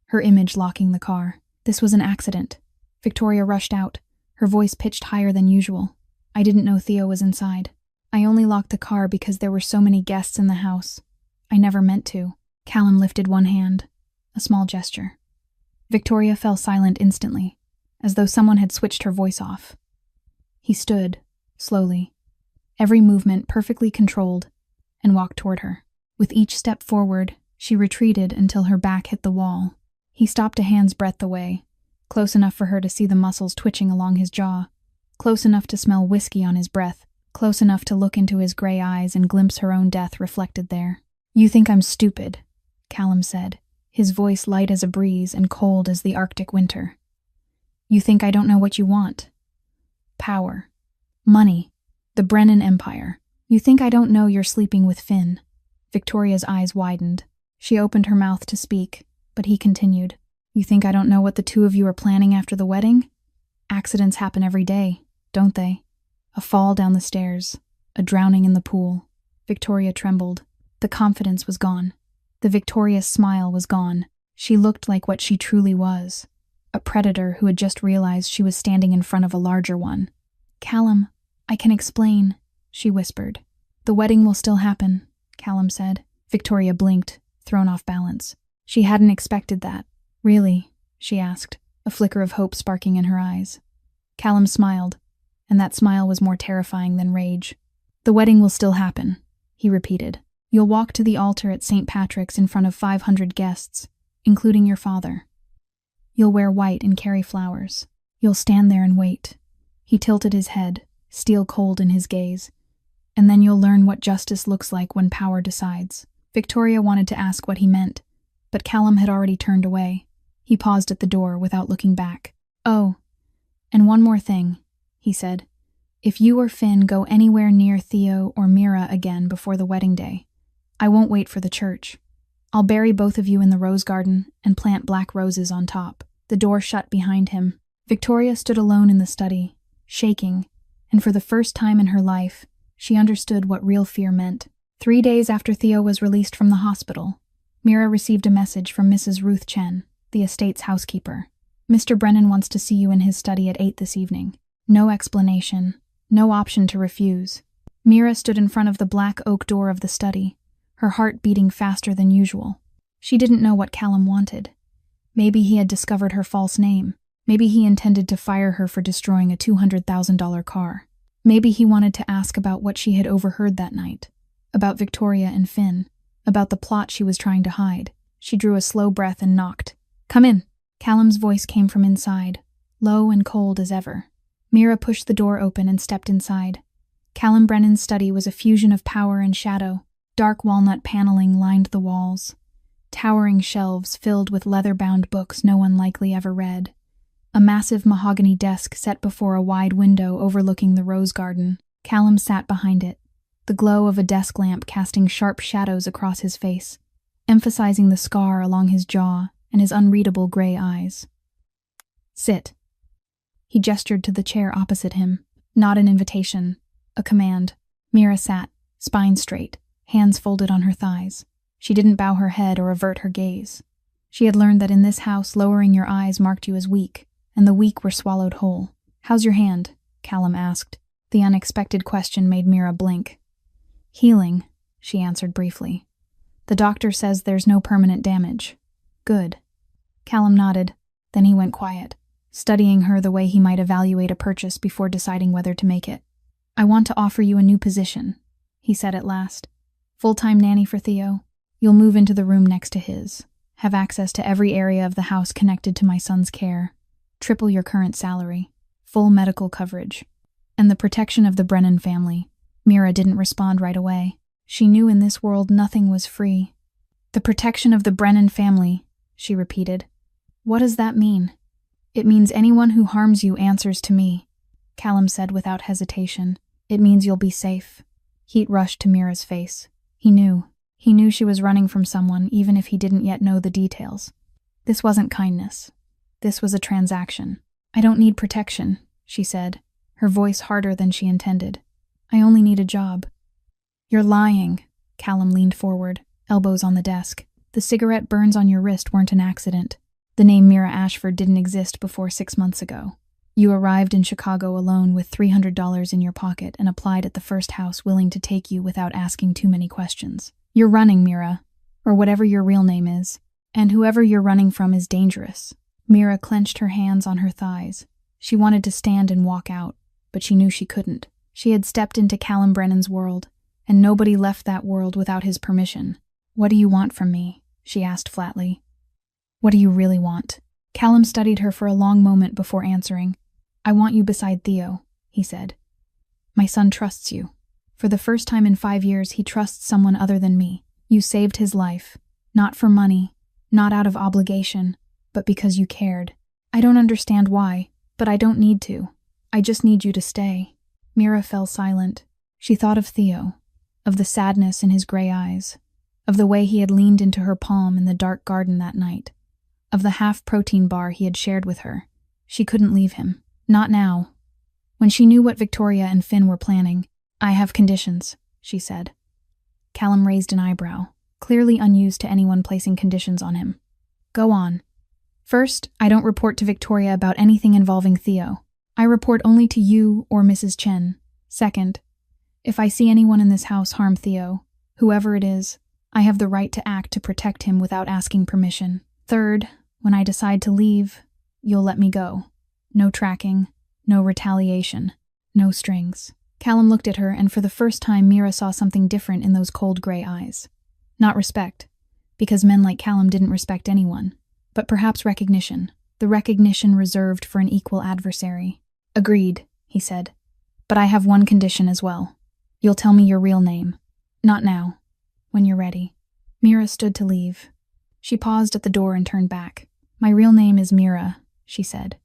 Her image locking the car. This was an accident. Victoria rushed out, her voice pitched higher than usual. "I didn't know Theo was inside. I only locked the car because there were so many guests in the house. I never meant to." Callum lifted one hand, a small gesture. Victoria fell silent instantly, as though someone had switched her voice off. He stood, slowly, every movement perfectly controlled, and walked toward her. With each step forward, she retreated until her back hit the wall. He stopped a hand's breadth away, close enough for her to see the muscles twitching along his jaw, close enough to smell whiskey on his breath, close enough to look into his gray eyes and glimpse her own death reflected there. "You think I'm stupid," Callum said, his voice light as a breeze and cold as the Arctic winter. "You think I don't know what you want? Power. Money. The Brennan Empire. You think I don't know you're sleeping with Finn?" Victoria's eyes widened. She opened her mouth to speak, but he continued. "You think I don't know what the two of you are planning after the wedding? Accidents happen every day, don't they? A fall down the stairs, a drowning in the pool." Victoria trembled. The confidence was gone. The victorious smile was gone. She looked like what she truly was, a predator who had just realized she was standing in front of a larger one. "Callum, I can explain," she whispered. "The wedding will still happen," Callum said. Victoria blinked, thrown off balance. She hadn't expected that. "Really?" she asked, a flicker of hope sparking in her eyes. Callum smiled, and that smile was more terrifying than rage. "The wedding will still happen," he repeated. "You'll walk to the altar at St. Patrick's in front of 500 guests, including your father. You'll wear white and carry flowers. You'll stand there and wait." He tilted his head, steel cold in his gaze. "And then you'll learn what justice looks like when power decides." Victoria wanted to ask what he meant, but Callum had already turned away. He paused at the door without looking back. "Oh, and one more thing," he said. "If you or Finn go anywhere near Theo or Mira again before the wedding day, I won't wait for the church. I'll bury both of you in the rose garden and plant black roses on top." The door shut behind him. Victoria stood alone in the study, shaking, and for the first time in her life, she understood what real fear meant. 3 days after Theo was released from the hospital, Mira received a message from Mrs. Ruth Chen, the estate's housekeeper. "Mr. Brennan wants to see you in his study at 8 this evening." No explanation, no option to refuse. Mira stood in front of the black oak door of the study, her heart beating faster than usual. She didn't know what Callum wanted. Maybe he had discovered her false name. Maybe he intended to fire her for destroying a $200,000 car. Maybe he wanted to ask about what she had overheard that night, about Victoria and Finn, about the plot she was trying to hide. She drew a slow breath and knocked. "Come in." Callum's voice came from inside, low and cold as ever. Mira pushed the door open and stepped inside. Callum Brennan's study was a fusion of power and shadow. Dark walnut paneling lined the walls. Towering shelves filled with leather-bound books no one likely ever read. A massive mahogany desk set before a wide window overlooking the rose garden. Callum sat behind it, the glow of a desk lamp casting sharp shadows across his face, emphasizing the scar along his jaw and his unreadable gray eyes. "Sit." He gestured to the chair opposite him, not an invitation, a command. Mira sat, spine straight, hands folded on her thighs. She didn't bow her head or avert her gaze. She had learned that in this house lowering your eyes marked you as weak, and the weak were swallowed whole. "How's your hand?" Callum asked. The unexpected question made Mira blink. "Healing," she answered briefly. "The doctor says there's no permanent damage." "Good." Callum nodded, then he went quiet, studying her the way he might evaluate a purchase before deciding whether to make it. "I want to offer you a new position," he said at last. "Full-time nanny for Theo. You'll move into the room next to his, have access to every area of the house connected to my son's care, triple your current salary, full medical coverage, and the protection of the Brennan family." Mira didn't respond right away. She knew in this world nothing was free. "The protection of the Brennan family," she repeated. "What does that mean?" "It means anyone who harms you answers to me," Callum said without hesitation. "It means you'll be safe." Heat rushed to Mira's face. He knew. He knew she was running from someone even if he didn't yet know the details. This wasn't kindness. This was a transaction. "I don't need protection," she said, her voice harder than she intended. "I only need a job." "You're lying." Callum leaned forward, elbows on the desk. "The cigarette burns on your wrist weren't an accident. The name Mira Ashford didn't exist before 6 months ago. You arrived in Chicago alone with $300 in your pocket and applied at the first house willing to take you without asking too many questions. You're running, Mira, or whatever your real name is, and whoever you're running from is dangerous. Mira clenched her hands on her thighs. She wanted to stand and walk out, but she knew she couldn't. She had stepped into Callum Brennan's world, and nobody left that world without his permission. "What do you want from me?" she asked flatly. "What do you really want?" Callum studied her for a long moment before answering. "I want you beside Theo," he said. "My son trusts you. For the first time in 5 years, he trusts someone other than me. You saved his life. Not for money, not out of obligation, but because you cared. I don't understand why, but I don't need to. I just need you to stay." Mira fell silent. She thought of Theo, of the sadness in his gray eyes, of the way he had leaned into her palm in the dark garden that night, of the half-protein bar he had shared with her. She couldn't leave him. Not now. When she knew what Victoria and Finn were planning. "I have conditions," she said. Callum raised an eyebrow, clearly unused to anyone placing conditions on him. "Go on." "First, I don't report to Victoria about anything involving Theo. I report only to you or Mrs. Chen. Second, if I see anyone in this house harm Theo, whoever it is, I have the right to act to protect him without asking permission. Third, when I decide to leave, you'll let me go. No tracking, no retaliation, no strings." Callum looked at her, and for the first time Mira saw something different in those cold gray eyes. Not respect, because men like Callum didn't respect anyone, but perhaps recognition, the recognition reserved for an equal adversary. "Agreed," he said. "But I have one condition as well. You'll tell me your real name. Not now. When you're ready." Mira stood to leave. She paused at the door and turned back. "My real name is Mira," she said.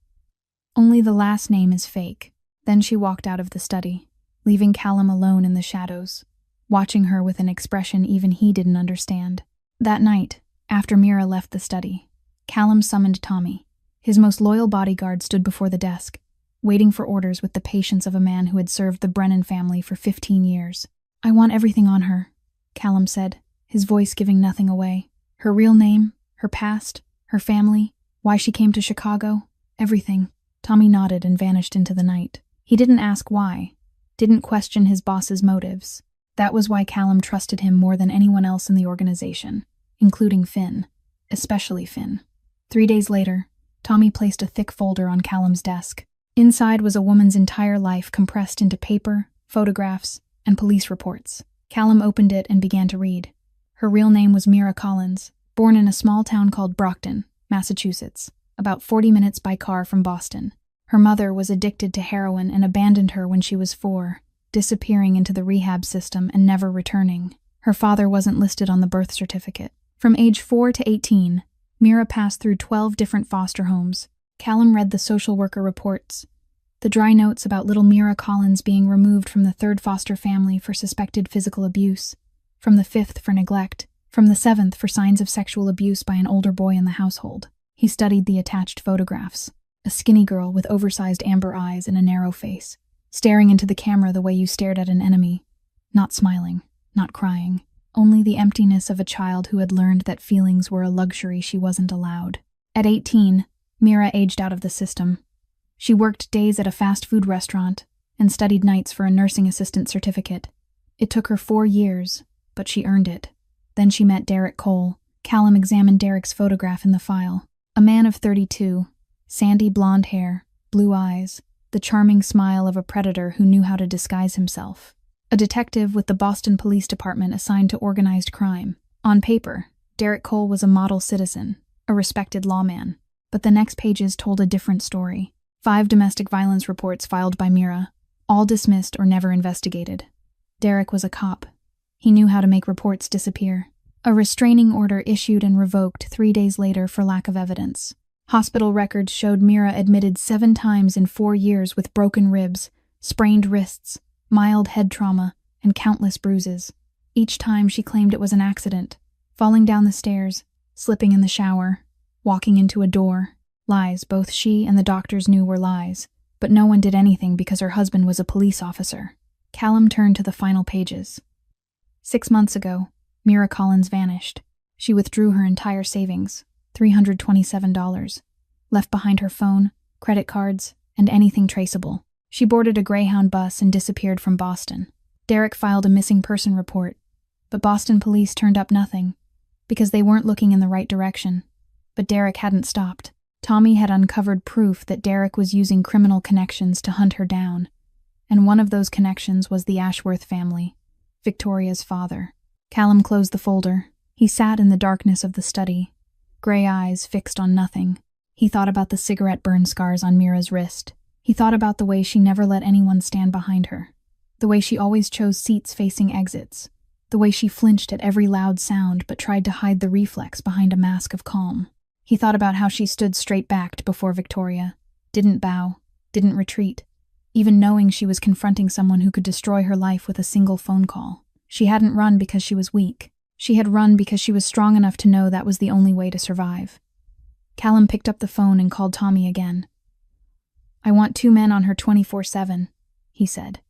"Only the last name is fake." Then she walked out of the study, leaving Callum alone in the shadows, watching her with an expression even he didn't understand. That night, after Mira left the study, Callum summoned Tommy. His most loyal bodyguard stood before the desk, waiting for orders with the patience of a man who had served the Brennan family for 15 years. "I want everything on her," Callum said, his voice giving nothing away. "Her real name, her past, her family, why she came to Chicago, everything." Tommy nodded and vanished into the night. He didn't ask why, didn't question his boss's motives. That was why Callum trusted him more than anyone else in the organization, including Finn, especially Finn. 3 days later, Tommy placed a thick folder on Callum's desk. Inside was a woman's entire life compressed into paper, photographs, and police reports. Callum opened it and began to read. Her real name was Mira Collins, born in a small town called Brockton, Massachusetts, about 40 minutes by car from Boston. Her mother was addicted to heroin and abandoned her when she was 4, disappearing into the rehab system and never returning. Her father wasn't listed on the birth certificate. From age 4 to 18, Mira passed through 12 different foster homes. Callum read the social worker reports, the dry notes about little Mira Collins being removed from the 3rd foster family for suspected physical abuse, from the 5th for neglect, from the 7th for signs of sexual abuse by an older boy in the household. He studied the attached photographs. A skinny girl with oversized amber eyes and a narrow face, staring into the camera the way you stared at an enemy. Not smiling, not crying, only the emptiness of a child who had learned that feelings were a luxury she wasn't allowed. At 18, Mira aged out of the system. She worked days at a fast food restaurant and studied nights for a nursing assistant certificate. It took her 4 years, but she earned it. Then she met Derek Cole. Callum examined Derek's photograph in the file. A man of 32, sandy blonde hair, blue eyes, the charming smile of a predator who knew how to disguise himself. A detective with the Boston Police Department assigned to organized crime. On paper, Derek Cole was a model citizen, a respected lawman. But the next pages told a different story. 5 domestic violence reports filed by Mira, all dismissed or never investigated. Derek was a cop. He knew how to make reports disappear. A restraining order issued and revoked 3 days later for lack of evidence. Hospital records showed Mira admitted 7 times in 4 years with broken ribs, sprained wrists, mild head trauma, and countless bruises. Each time she claimed it was an accident, falling down the stairs, slipping in the shower, walking into a door. Lies both she and the doctors knew were lies, but no one did anything because her husband was a police officer. Callum turned to the final pages. 6 months ago, Mira Collins vanished. She withdrew her entire savings, $327, left behind her phone, credit cards, and anything traceable. She boarded a Greyhound bus and disappeared from Boston. Derek filed a missing person report, but Boston police turned up nothing, because they weren't looking in the right direction. But Derek hadn't stopped. Tommy had uncovered proof that Derek was using criminal connections to hunt her down, and one of those connections was the Ashworth family, Victoria's father. Callum closed the folder. He sat in the darkness of the study, gray eyes fixed on nothing. He thought about the cigarette burn scars on Mira's wrist. He thought about the way she never let anyone stand behind her, the way she always chose seats facing exits, the way she flinched at every loud sound but tried to hide the reflex behind a mask of calm. He thought about how she stood straight-backed before Victoria, didn't bow, didn't retreat, even knowing she was confronting someone who could destroy her life with a single phone call. She hadn't run because she was weak. She had run because she was strong enough to know that was the only way to survive. Callum picked up the phone and called Tommy again. "I want 2 men on her 24/7, he said,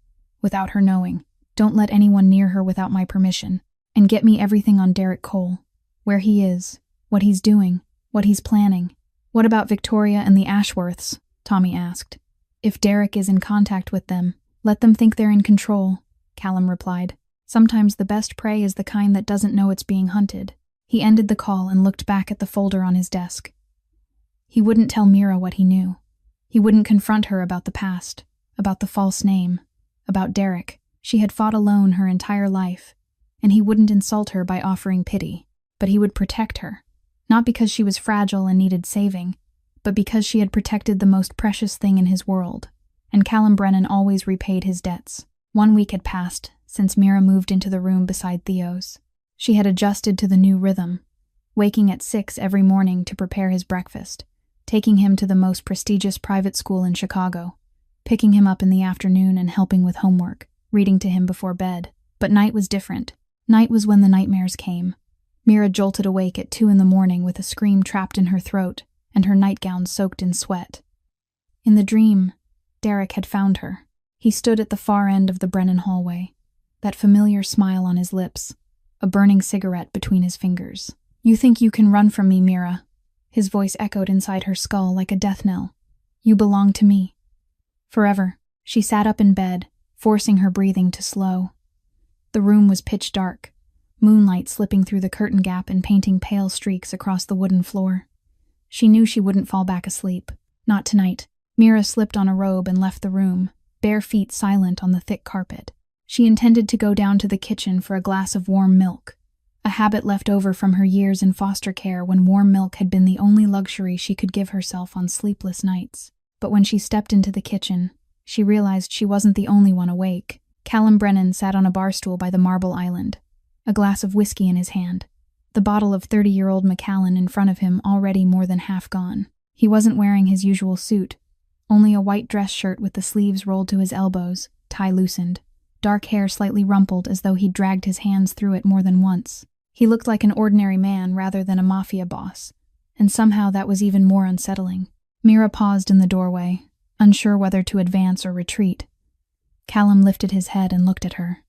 without her knowing. "Don't let anyone near her without my permission. And get me everything on Derek Cole. Where he is, what he's doing, what he's planning." "What about Victoria and the Ashworths?" Tommy asked. "If Derek is in contact with them, let them think they're in control," Callum replied. "Sometimes the best prey is the kind that doesn't know it's being hunted." He ended the call and looked back at the folder on his desk. He wouldn't tell Mira what he knew. He wouldn't confront her about the past, about the false name, about Derek. She had fought alone her entire life, and he wouldn't insult her by offering pity, but he would protect her, not because she was fragile and needed saving, but because she had protected the most precious thing in his world, and Callum Brennan always repaid his debts. 1 week had passed since Mira moved into the room beside Theo's. She had adjusted to the new rhythm, waking at 6 every morning to prepare his breakfast, taking him to the most prestigious private school in Chicago, picking him up in the afternoon and helping with homework, reading to him before bed. But night was different. Night was when the nightmares came. Mira jolted awake at 2 in the morning with a scream trapped in her throat and her nightgown soaked in sweat. In the dream, Derek had found her. He stood at the far end of the Brennan hallway, that familiar smile on his lips, a burning cigarette between his fingers. "You think you can run from me, Mira?" His voice echoed inside her skull like a death knell. "You belong to me. Forever." She sat up in bed, forcing her breathing to slow. The room was pitch dark, moonlight slipping through the curtain gap and painting pale streaks across the wooden floor. She knew she wouldn't fall back asleep. Not tonight. Mira slipped on a robe and left the room, bare feet silent on the thick carpet. She intended to go down to the kitchen for a glass of warm milk, a habit left over from her years in foster care when warm milk had been the only luxury she could give herself on sleepless nights. But when she stepped into the kitchen, she realized she wasn't the only one awake. Callum Brennan sat on a bar stool by the marble island, a glass of whiskey in his hand, the bottle of 30-year-old Macallan in front of him already more than half gone. He wasn't wearing his usual suit, only a white dress shirt with the sleeves rolled to his elbows, tie loosened, dark hair slightly rumpled as though he'd dragged his hands through it more than once. He looked like an ordinary man rather than a mafia boss, and somehow that was even more unsettling. Mira paused in the doorway, unsure whether to advance or retreat. Callum lifted his head and looked at her.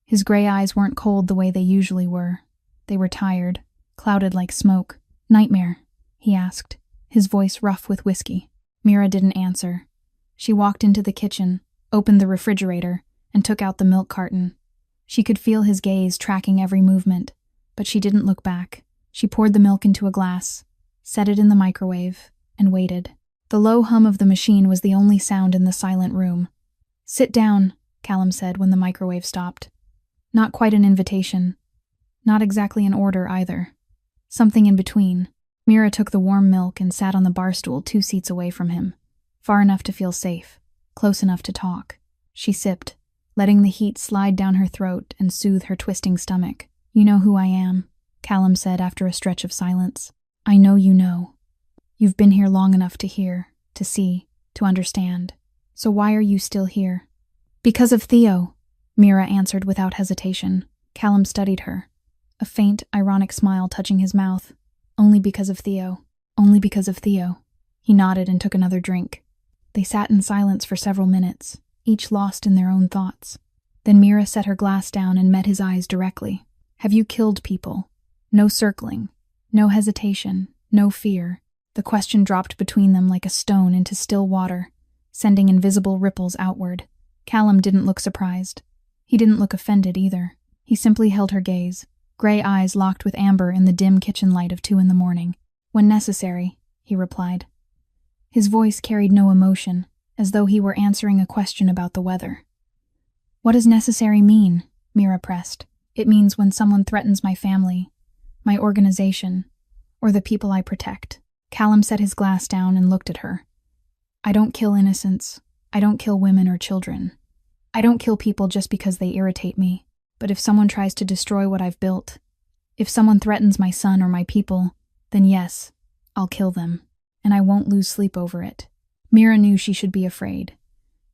His gray eyes weren't cold the way they usually were. They were tired, clouded like smoke. "Nightmare?" he asked, his voice rough with whiskey. Mira didn't answer. She walked into the kitchen, opened the refrigerator, and took out the milk carton. She could feel his gaze tracking every movement, but she didn't look back. She poured the milk into a glass, set it in the microwave, and waited. The low hum of the machine was the only sound in the silent room. "Sit down," Callum said when the microwave stopped. Not quite an invitation. Not exactly an order either. Something in between. Mira took the warm milk and sat on the bar stool 2 seats away from him, far enough to feel safe, close enough to talk. She sipped, letting the heat slide down her throat and soothe her twisting stomach. "You know who I am," Callum said after a stretch of silence. "I know you know. You've been here long enough to hear, to see, to understand. So why are you still here?" "Because of Theo," Mira answered without hesitation. Callum studied her, a faint, ironic smile touching his mouth. "Only because of Theo. Only because of Theo." He nodded and took another drink. They sat in silence for several minutes, each lost in their own thoughts. Then Mira set her glass down and met his eyes directly. "Have you killed people?" No circling, no hesitation, no fear. The question dropped between them like a stone into still water, sending invisible ripples outward. Callum didn't look surprised. He didn't look offended either. He simply held her gaze, gray eyes locked with amber in the dim kitchen light of 2 in the morning. "When necessary," he replied. His voice carried no emotion, as though he were answering a question about the weather. "What does necessary mean?" Mira pressed. "It means when someone threatens my family, my organization, or the people I protect." Callum set his glass down and looked at her. "I don't kill innocents. I don't kill women or children. I don't kill people just because they irritate me. But if someone tries to destroy what I've built, if someone threatens my son or my people, then yes, I'll kill them, and I won't lose sleep over it." Mira knew she should be afraid.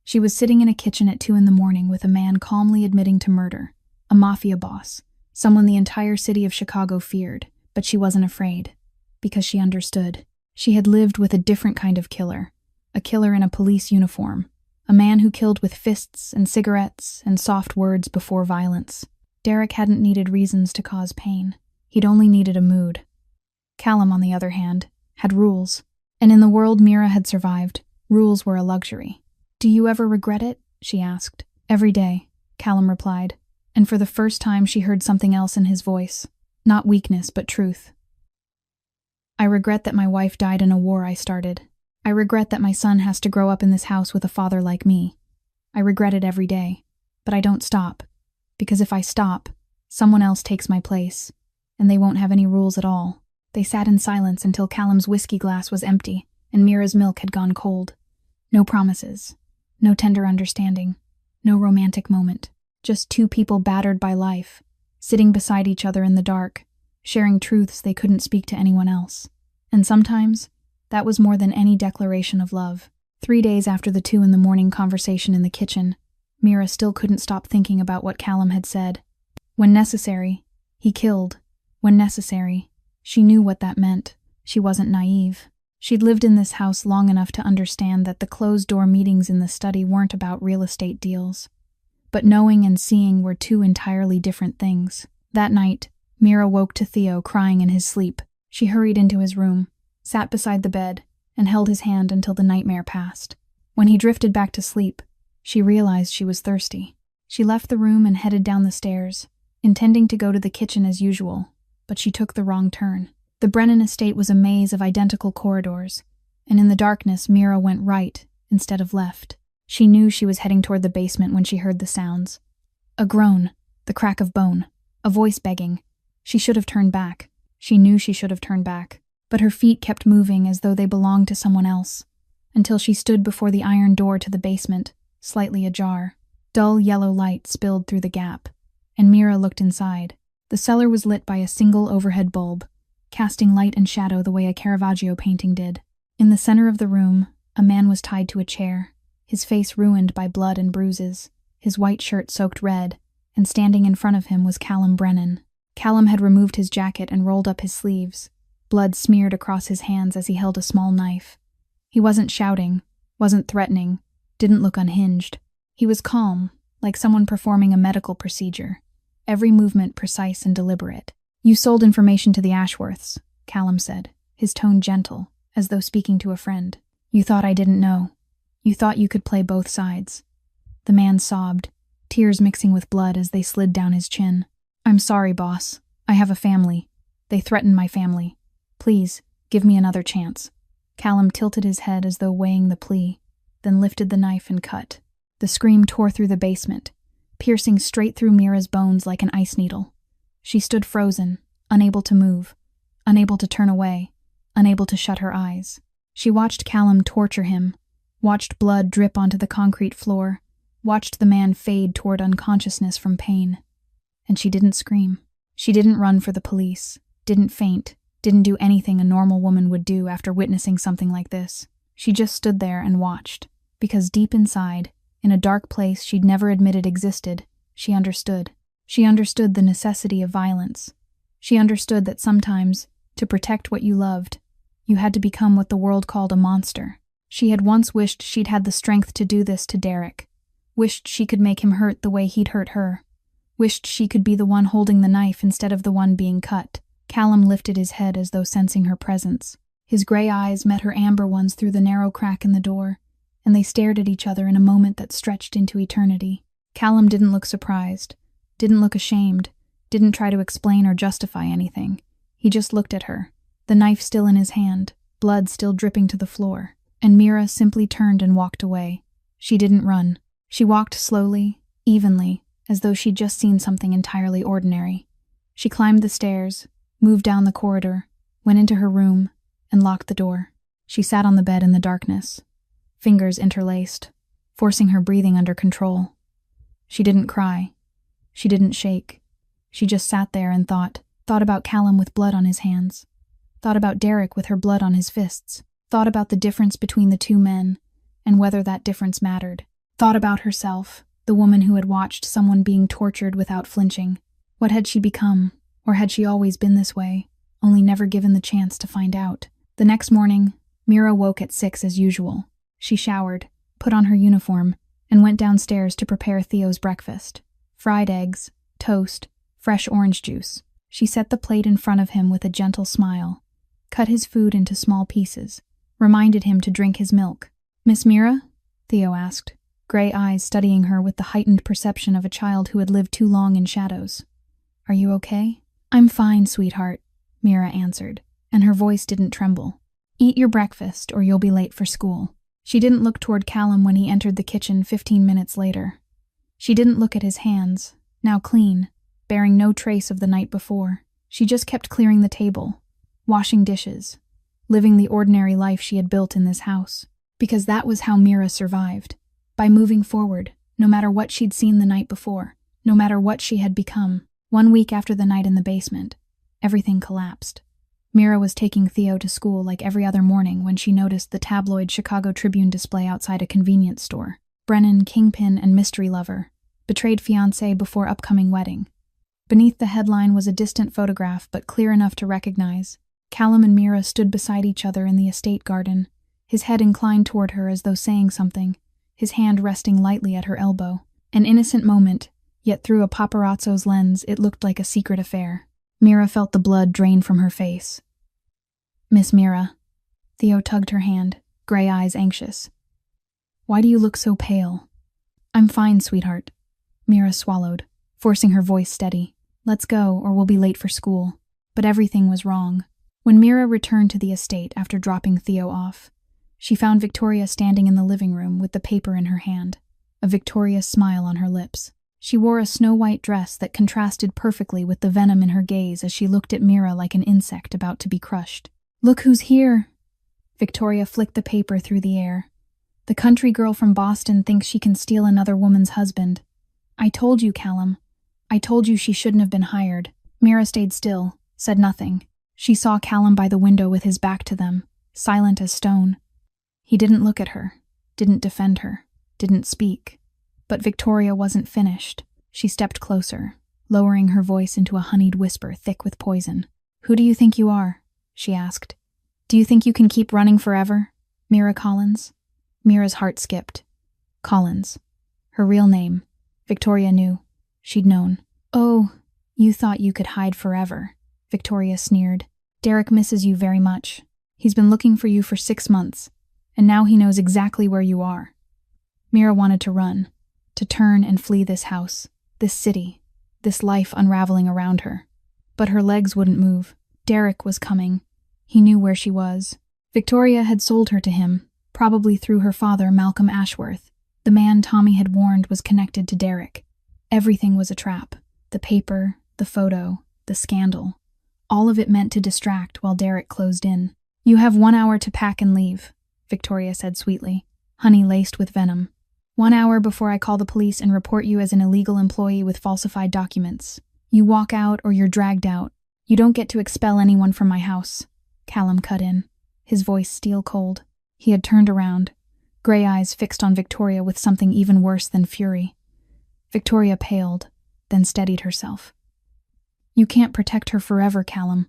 She was sitting in a kitchen at 2 a.m. with a man calmly admitting to murder, a mafia boss, someone the entire city of Chicago feared, but she wasn't afraid, because she understood. She had lived with a different kind of killer, a killer in a police uniform, a man who killed with fists and cigarettes and soft words before violence. Derek hadn't needed reasons to cause pain. He'd only needed a mood. Callum, on the other hand, had rules, and in the world Mira had survived, rules were a luxury. "Do you ever regret it?" she asked. "Every day," Callum replied, and for the first time she heard something else in his voice, not weakness but truth. "I regret that my wife died in a war I started. I regret that my son has to grow up in this house with a father like me. I regret it every day, but I don't stop, because if I stop, someone else takes my place, and they won't have any rules at all." They sat in silence until Callum's whiskey glass was empty and Mira's milk had gone cold. No promises, no tender understanding, no romantic moment. Just two people battered by life, sitting beside each other in the dark, sharing truths they couldn't speak to anyone else. And sometimes, that was more than any declaration of love. 3 days after the 2 a.m. conversation in the kitchen, Mira still couldn't stop thinking about what Callum had said. When necessary, he killed. When necessary, she knew what that meant. She wasn't naive. She'd lived in this house long enough to understand that the closed-door meetings in the study weren't about real estate deals. But knowing and seeing were two entirely different things. That night, Mira woke to Theo crying in his sleep. She hurried into his room, sat beside the bed, and held his hand until the nightmare passed. When he drifted back to sleep, she realized she was thirsty. She left the room and headed down the stairs, intending to go to the kitchen as usual, but she took the wrong turn. The Brennan estate was a maze of identical corridors, and in the darkness Mira went right instead of left. She knew she was heading toward the basement when she heard the sounds. A groan, the crack of bone, a voice begging. She should have turned back. She knew she should have turned back, but her feet kept moving as though they belonged to someone else, until she stood before the iron door to the basement, slightly ajar. Dull yellow light spilled through the gap, and Mira looked inside. The cellar was lit by a single overhead bulb, casting light and shadow the way a Caravaggio painting did. In the center of the room, a man was tied to a chair, his face ruined by blood and bruises, his white shirt soaked red, and standing in front of him was Callum Brennan. Callum had removed his jacket and rolled up his sleeves. Blood smeared across his hands as he held a small knife. He wasn't shouting, wasn't threatening, didn't look unhinged. He was calm, like someone performing a medical procedure, every movement precise and deliberate. "You sold information to the Ashworths," Callum said, his tone gentle, as though speaking to a friend. "You thought I didn't know. You thought you could play both sides." The man sobbed, tears mixing with blood as they slid down his chin. "I'm sorry, boss. I have a family. They threaten my family. Please, give me another chance." Callum tilted his head as though weighing the plea, then lifted the knife and cut. The scream tore through the basement, piercing straight through Mira's bones like an ice needle. She stood frozen, unable to move, unable to turn away, unable to shut her eyes. She watched Callum torture him, watched blood drip onto the concrete floor, watched the man fade toward unconsciousness from pain. And she didn't scream. She didn't run for the police, didn't faint, didn't do anything a normal woman would do after witnessing something like this. She just stood there and watched, because deep inside, in a dark place she'd never admitted existed, she understood. She understood the necessity of violence. She understood that sometimes, to protect what you loved, you had to become what the world called a monster. She had once wished she'd had the strength to do this to Derek, wished she could make him hurt the way he'd hurt her, wished she could be the one holding the knife instead of the one being cut. Callum lifted his head as though sensing her presence. His gray eyes met her amber ones through the narrow crack in the door, and they stared at each other in a moment that stretched into eternity. Callum didn't look surprised, didn't look ashamed, didn't try to explain or justify anything. He just looked at her, the knife still in his hand, blood still dripping to the floor. and Mira simply turned and walked away. She didn't run. She walked slowly, evenly, as though she'd just seen something entirely ordinary. She climbed the stairs, moved down the corridor, went into her room, and locked the door. She sat on the bed in the darkness, fingers interlaced, forcing her breathing under control. She didn't cry. She didn't shake. She just sat there and thought about Callum with blood on his hands, thought about Derek with her blood on his fists, thought about the difference between the two men and whether that difference mattered, thought about herself, the woman who had watched someone being tortured without flinching. What had she become? Or had she always been this way, only never given the chance to find out? The next morning, Mira woke at 6 as usual. She showered, put on her uniform, and went downstairs to prepare Theo's breakfast. Fried eggs, toast, fresh orange juice. She set the plate in front of him with a gentle smile, cut his food into small pieces, reminded him to drink his milk. "Miss Mira?" Theo asked, gray eyes studying her with the heightened perception of a child who had lived too long in shadows. "Are you okay?" "I'm fine, sweetheart," Mira answered, and her voice didn't tremble. "Eat your breakfast or you'll be late for school." She didn't look toward Callum when he entered the kitchen 15 minutes later. She didn't look at his hands, now clean, bearing no trace of the night before. She just kept clearing the table, washing dishes, living the ordinary life she had built in this house. Because that was how Mira survived. By moving forward, no matter what she'd seen the night before, no matter what she had become. 1 week after the night in the basement, everything collapsed. Mira was taking Theo to school like every other morning when she noticed the tabloid Chicago Tribune display outside a convenience store. Brennan, kingpin and mystery lover, betrayed fiancé before upcoming wedding. Beneath the headline was a distant photograph, but clear enough to recognize. Callum and Mira stood beside each other in the estate garden, his head inclined toward her as though saying something, his hand resting lightly at her elbow. An innocent moment, yet through a paparazzo's lens it looked like a secret affair. Mira felt the blood drain from her face. "Miss Mira." Theo tugged her hand, gray eyes anxious. "Why do you look so pale?" "I'm fine, sweetheart." Mira swallowed, forcing her voice steady. "Let's go, or we'll be late for school." But everything was wrong. When Mira returned to the estate after dropping Theo off, she found Victoria standing in the living room with the paper in her hand, a victorious smile on her lips. She wore a snow-white dress that contrasted perfectly with the venom in her gaze as she looked at Mira like an insect about to be crushed. "Look who's here!" Victoria flicked the paper through the air. "The country girl from Boston thinks she can steal another woman's husband. I told you, Callum. I told you she shouldn't have been hired." Mira stayed still, said nothing. She saw Callum by the window with his back to them, silent as stone. He didn't look at her, didn't defend her, didn't speak. But Victoria wasn't finished. She stepped closer, lowering her voice into a honeyed whisper thick with poison. "Who do you think you are?" she asked. "Do you think you can keep running forever? Mira Collins?" Mira's heart skipped. Collins. Her real name. Victoria knew. She'd known. "Oh, you thought you could hide forever," Victoria sneered. "Derek misses you very much. He's been looking for you for 6 months, and now he knows exactly where you are." Mira wanted to run, to turn and flee this house, this city, this life unraveling around her. But her legs wouldn't move. Derek was coming. He knew where she was. Victoria had sold her to him, probably through her father, Malcolm Ashworth. The man Tommy had warned was connected to Derek. Everything was a trap. The paper, the photo, the scandal. All of it meant to distract while Derek closed in. "You have 1 hour to pack and leave," Victoria said sweetly, honey laced with venom. 1 hour before I call the police and report you as an illegal employee with falsified documents. You walk out or you're dragged out. You don't get to expel anyone from my house." Callum cut in, his voice steel cold. He had turned around, gray eyes fixed on Victoria with something even worse than fury. Victoria paled, then steadied herself. "You can't protect her forever, Callum.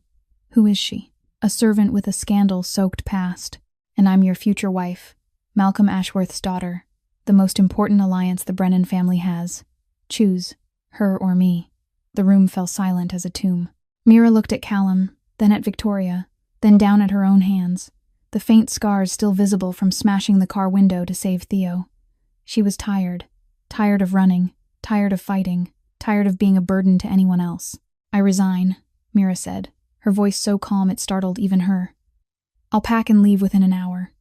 Who is she?" "A servant with a scandal-soaked past. And I'm your future wife, Malcolm Ashworth's daughter. The most important alliance the Brennan family has. Choose, her or me." The room fell silent as a tomb. Mira looked at Callum, then at Victoria, then down at her own hands, the faint scars still visible from smashing the car window to save Theo. She was tired of running, tired of fighting, tired of being a burden to anyone else. "I resign," Mira said, her voice so calm it startled even her. "I'll pack and leave within an hour."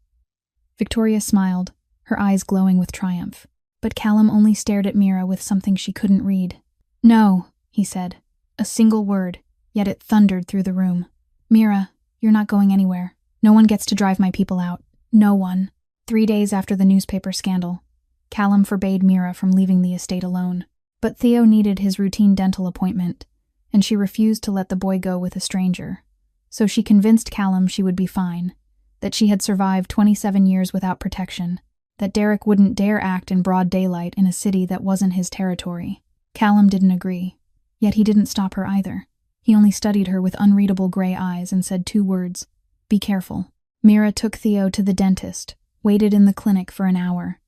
Victoria smiled, her eyes glowing with triumph. But Callum only stared at Mira with something she couldn't read. "No," he said. A single word, yet it thundered through the room. "Mira, you're not going anywhere. No one gets to drive my people out. No one." 3 days after the newspaper scandal, Callum forbade Mira from leaving the estate alone. But Theo needed his routine dental appointment, and she refused to let the boy go with a stranger. So she convinced Callum she would be fine, that she had survived 27 years without protection, that Derek wouldn't dare act in broad daylight in a city that wasn't his territory. Callum didn't agree, yet he didn't stop her either. He only studied her with unreadable gray eyes and said 2 words, "Be careful." Mira took Theo to the dentist, waited in the clinic for an hour,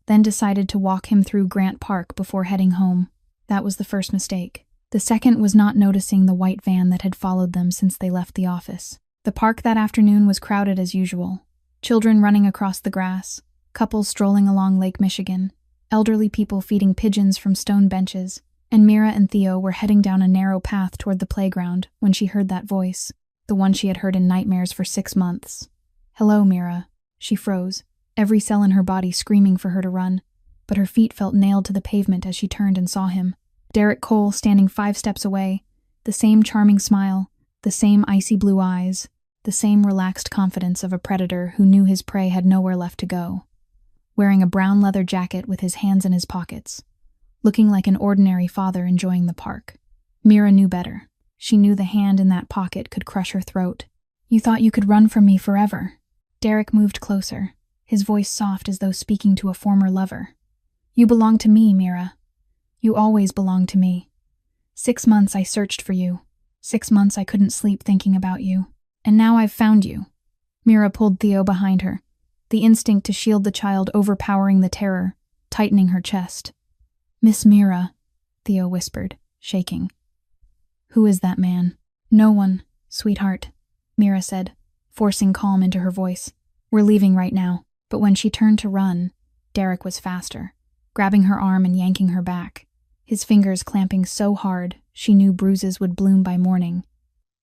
then decided to walk him through Grant Park before heading home. That was the first mistake. The second was not noticing the white van that had followed them since they left the office. The park that afternoon was crowded as usual. Children running across the grass, couples strolling along Lake Michigan, elderly people feeding pigeons from stone benches, and Mira and Theo were heading down a narrow path toward the playground when she heard that voice, the one she had heard in nightmares for 6 months. "Hello, Mira." She froze, every cell in her body screaming for her to run, but her feet felt nailed to the pavement as she turned and saw him. Derek Cole standing 5 steps away, the same charming smile, the same icy blue eyes, the same relaxed confidence of a predator who knew his prey had nowhere left to go. Wearing a brown leather jacket with his hands in his pockets, looking like an ordinary father enjoying the park. Mira knew better. She knew the hand in that pocket could crush her throat. "You thought you could run from me forever." Derek moved closer, his voice soft as though speaking to a former lover. "You belong to me, Mira. You always belonged to me. 6 months I searched for you. 6 months I couldn't sleep thinking about you. And now I've found you." Mira pulled Theo behind her, the instinct to shield the child overpowering the terror, tightening her chest. "Miss Mira," Theo whispered, shaking. "Who is that man?" "No one, sweetheart," Mira said, forcing calm into her voice. "We're leaving right now." But when she turned to run, Derek was faster, grabbing her arm and yanking her back, his fingers clamping so hard she knew bruises would bloom by morning.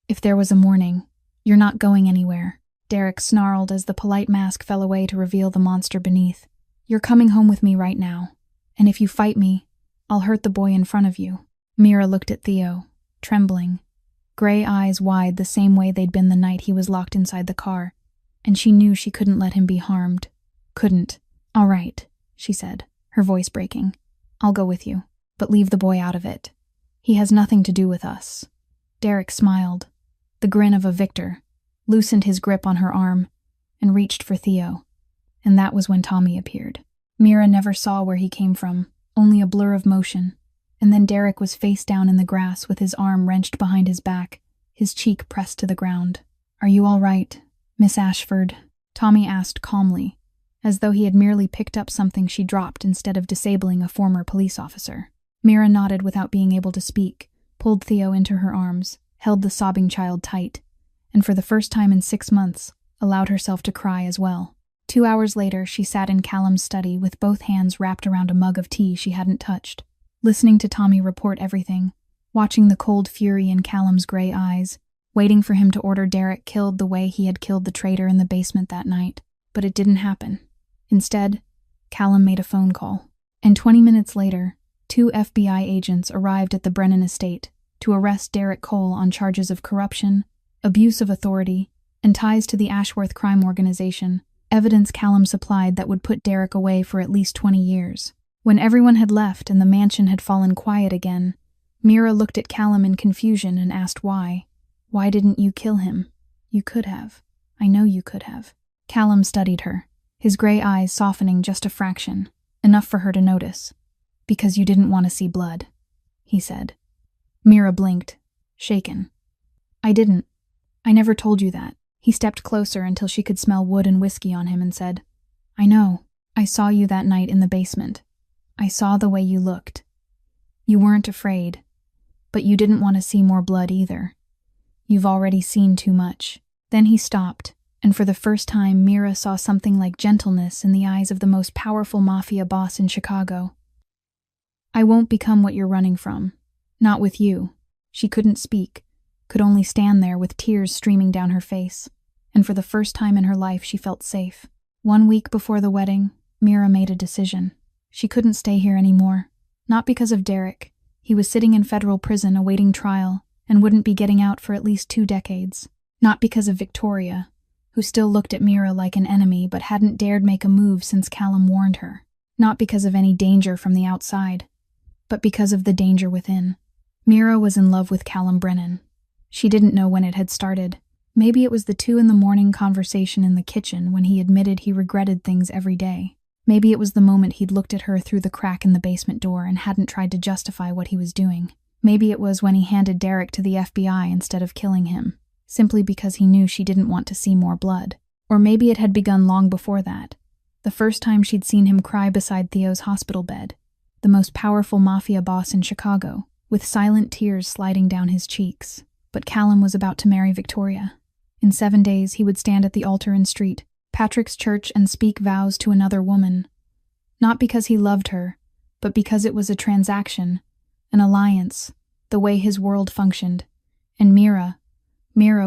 "If there was a morning, you're not going anywhere," Derek snarled as the polite mask fell away to reveal the monster beneath. "You're coming home with me right now, and if you fight me, I'll hurt the boy in front of you." Mira looked at Theo, trembling, gray eyes wide the same way they'd been the night he was locked inside the car, and she knew she couldn't let him be harmed. Couldn't. "All right," she said, her voice breaking. "I'll go with you, but leave the boy out of it. He has nothing to do with us." Derek smiled, the grin of a victor, loosened his grip on her arm, and reached for Theo. And that was when Tommy appeared. Mira never saw where he came from, only a blur of motion, and then Derek was face down in the grass with his arm wrenched behind his back, his cheek pressed to the ground. "Are you all right, Miss Ashford?" Tommy asked calmly, as though he had merely picked up something she dropped instead of disabling a former police officer. Mira nodded without being able to speak, pulled Theo into her arms, held the sobbing child tight, and for the first time in 6 months, allowed herself to cry as well. 2 hours later, she sat in Callum's study with both hands wrapped around a mug of tea she hadn't touched, listening to Tommy report everything, watching the cold fury in Callum's gray eyes, waiting for him to order Derek killed the way he had killed the traitor in the basement that night. But it didn't happen. Instead, Callum made a phone call, and 20 minutes later, 2 FBI agents arrived at the Brennan estate to arrest Derek Cole on charges of corruption, abuse of authority, and ties to the Ashworth crime organization, evidence Callum supplied that would put Derek away for at least 20 years. When everyone had left and the mansion had fallen quiet again, Mira looked at Callum in confusion and asked why. "Why didn't you kill him? You could have. I know you could have." Callum studied her, his gray eyes softening just a fraction, enough for her to notice. "Because you didn't want to see blood," he said. Mira blinked, shaken. "I didn't. I never told you that." He stepped closer until she could smell wood and whiskey on him and said, "I know. I saw you that night in the basement. I saw the way you looked. You weren't afraid, but you didn't want to see more blood either. You've already seen too much." Then he stopped, and for the first time Mira saw something like gentleness in the eyes of the most powerful Mafia boss in Chicago. "I won't become what you're running from. Not with you." She couldn't speak, could only stand there with tears streaming down her face, and for the first time in her life she felt safe. 1 week before the wedding, Mira made a decision. She couldn't stay here anymore. Not because of Derek. He was sitting in federal prison awaiting trial and wouldn't be getting out for at least 2 decades. Not because of Victoria, who still looked at Mira like an enemy but hadn't dared make a move since Callum warned her. Not because of any danger from the outside, but because of the danger within. Mira was in love with Callum Brennan. She didn't know when it had started. Maybe it was the 2 a.m. conversation in the kitchen when he admitted he regretted things every day. Maybe it was the moment he'd looked at her through the crack in the basement door and hadn't tried to justify what he was doing. Maybe it was when he handed Derek to the FBI instead of killing him, simply because he knew she didn't want to see more blood. Or maybe it had begun long before that, the first time she'd seen him cry beside Theo's hospital bed, the most powerful Mafia boss in Chicago, with silent tears sliding down his cheeks. But Callum was about to marry Victoria. In 7 days, he would stand at the altar in Street, Patrick's church, and speak vows to another woman. Not because he loved her, but because it was a transaction, an alliance, the way his world functioned. And Mira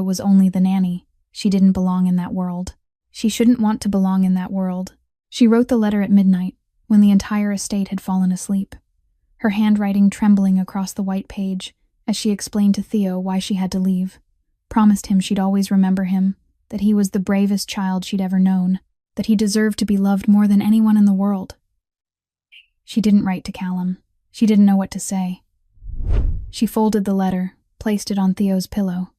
was only the nanny. She didn't belong in that world. She shouldn't want to belong in that world. She wrote the letter at midnight, when the entire estate had fallen asleep, her handwriting trembling across the white page as she explained to Theo why she had to leave, promised him she'd always remember him, that he was the bravest child she'd ever known, that he deserved to be loved more than anyone in the world. She didn't write to Callum. She didn't know what to say. She folded the letter, placed it on Theo's pillow,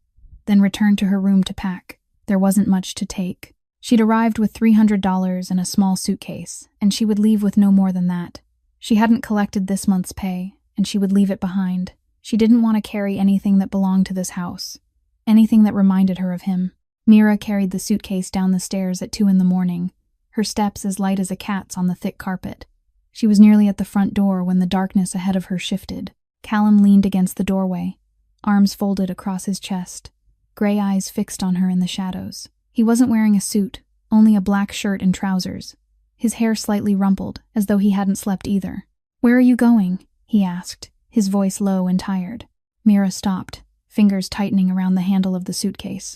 then returned to her room to pack. There wasn't much to take. She'd arrived with $300 in a small suitcase, and she would leave with no more than that. She hadn't collected this month's pay, and she would leave it behind. She didn't want to carry anything that belonged to this house, anything that reminded her of him. Mira carried the suitcase down the stairs at 2 a.m, her steps as light as a cat's on the thick carpet. She was nearly at the front door when the darkness ahead of her shifted. Callum leaned against the doorway, arms folded across his chest, gray eyes fixed on her in the shadows. He wasn't wearing a suit, only a black shirt and trousers, his hair slightly rumpled, as though he hadn't slept either. "Where are you going?" he asked, his voice low and tired. Mira stopped, fingers tightening around the handle of the suitcase.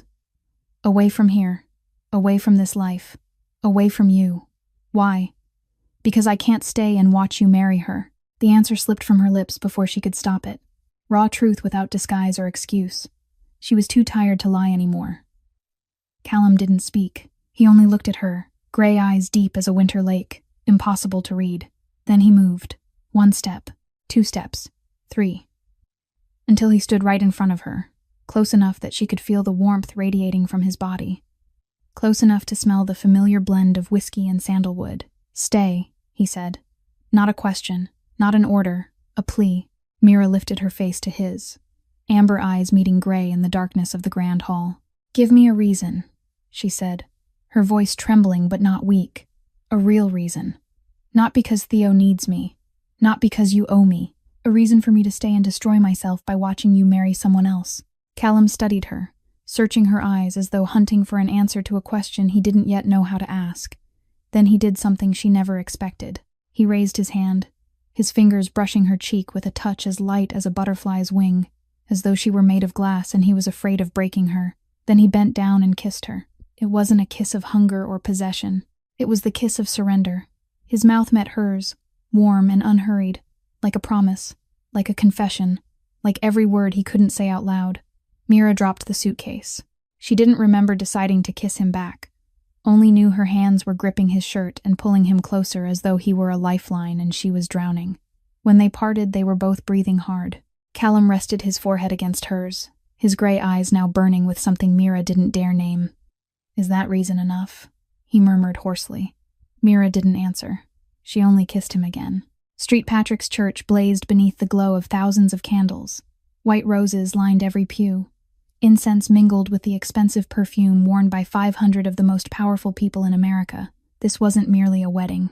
"Away from here. Away from this life. Away from you." "Why?" "Because I can't stay and watch you marry her." The answer slipped from her lips before she could stop it. Raw truth without disguise or excuse. She was too tired to lie anymore. Callum didn't speak. He only looked at her, gray eyes deep as a winter lake, impossible to read. Then he moved. 1 step, 2 steps, 3. Until he stood right in front of her, close enough that she could feel the warmth radiating from his body. Close enough to smell the familiar blend of whiskey and sandalwood. "Stay," he said. Not a question, not an order, a plea. Mira lifted her face to his, amber eyes meeting gray in the darkness of the grand hall. "Give me a reason," she said, her voice trembling but not weak. "A real reason. Not because Theo needs me. Not because you owe me. A reason for me to stay and destroy myself by watching you marry someone else." Callum studied her, searching her eyes as though hunting for an answer to a question he didn't yet know how to ask. Then he did something she never expected. He raised his hand, his fingers brushing her cheek with a touch as light as a butterfly's wing, as though she were made of glass and he was afraid of breaking her. Then he bent down and kissed her. It wasn't a kiss of hunger or possession. It was the kiss of surrender. His mouth met hers, warm and unhurried, like a promise, like a confession, like every word he couldn't say out loud. Mira dropped the suitcase. She didn't remember deciding to kiss him back, only knew her hands were gripping his shirt and pulling him closer as though he were a lifeline and she was drowning. When they parted, they were both breathing hard. Callum rested his forehead against hers, his gray eyes now burning with something Mira didn't dare name. "Is that reason enough?" he murmured hoarsely. Mira didn't answer. She only kissed him again. St. Patrick's Church blazed beneath the glow of thousands of candles. White roses lined every pew. Incense mingled with the expensive perfume worn by 500 of the most powerful people in America. This wasn't merely a wedding.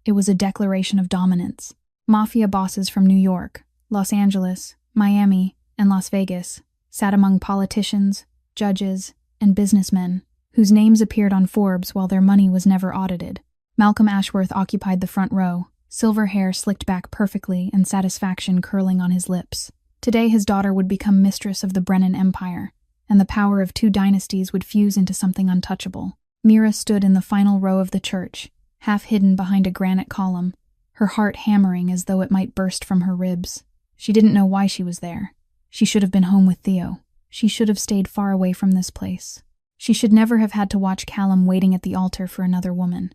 It was a declaration of dominance. Mafia bosses from New York, Los Angeles, Miami, and Las Vegas sat among politicians, judges, and businessmen whose names appeared on Forbes while their money was never audited. Malcolm Ashworth occupied the front row, silver hair slicked back perfectly and satisfaction curling on his lips. Today his daughter would become mistress of the Brennan Empire, and the power of 2 dynasties would fuse into something untouchable. Mira stood in the final row of the church, half hidden behind a granite column, her heart hammering as though it might burst from her ribs. She didn't know why she was there. She should have been home with Theo. She should have stayed far away from this place. She should never have had to watch Callum waiting at the altar for another woman.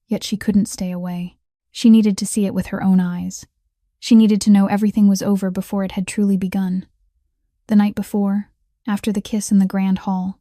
Yet she couldn't stay away. She needed to see it with her own eyes. She needed to know everything was over before it had truly begun. The night before, after the kiss in the grand hall,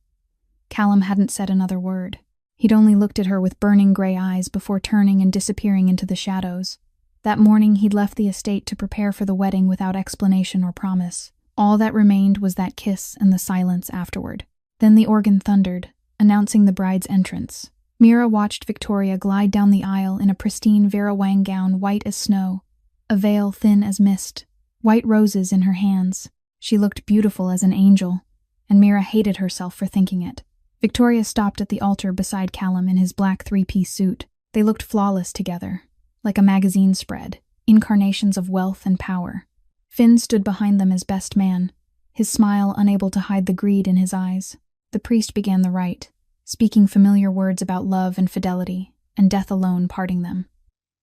Callum hadn't said another word. He'd only looked at her with burning gray eyes before turning and disappearing into the shadows. That morning he'd left the estate to prepare for the wedding without explanation or promise. All that remained was that kiss and the silence afterward. Then the organ thundered, announcing the bride's entrance. Mira watched Victoria glide down the aisle in a pristine Vera Wang gown white as snow, a veil thin as mist, white roses in her hands. She looked beautiful as an angel, and Mira hated herself for thinking it. Victoria stopped at the altar beside Callum in his black three-piece suit. They looked flawless together, like a magazine spread, incarnations of wealth and power. Finn stood behind them as best man, his smile unable to hide the greed in his eyes. The priest began the rite, speaking familiar words about love and fidelity, and death alone parting them.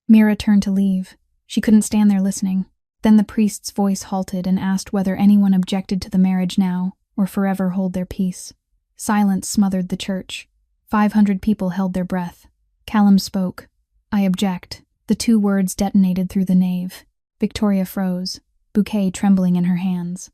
Mira turned to leave. She couldn't stand there listening. Then the priest's voice halted and asked whether anyone objected to the marriage now, or forever hold their peace. Silence smothered the church. 500 people held their breath. Callum spoke. "I object." The 2 words detonated through the nave. Victoria froze, bouquet trembling in her hands.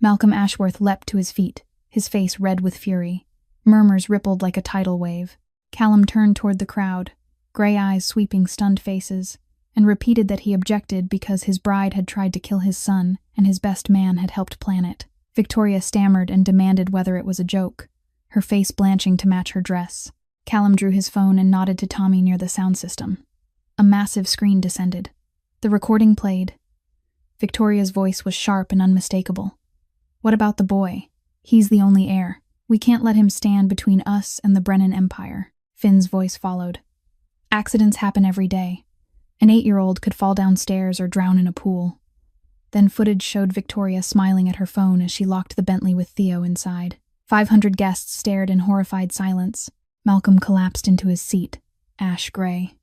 Malcolm Ashworth leapt to his feet, his face red with fury. Murmurs rippled like a tidal wave. Callum turned toward the crowd, gray eyes sweeping stunned faces, and repeated that he objected because his bride had tried to kill his son and his best man had helped plan it. Victoria stammered and demanded whether it was a joke, her face blanching to match her dress. Callum drew his phone and nodded to Tommy near the sound system. A massive screen descended. The recording played. Victoria's voice was sharp and unmistakable. "What about the boy? He's the only heir. We can't let him stand between us and the Brennan Empire." Finn's voice followed. "Accidents happen every day. An 8-year-old could fall downstairs or drown in a pool." Then footage showed Victoria smiling at her phone as she locked the Bentley with Theo inside. 500 guests stared in horrified silence. Malcolm collapsed into his seat, ash gray.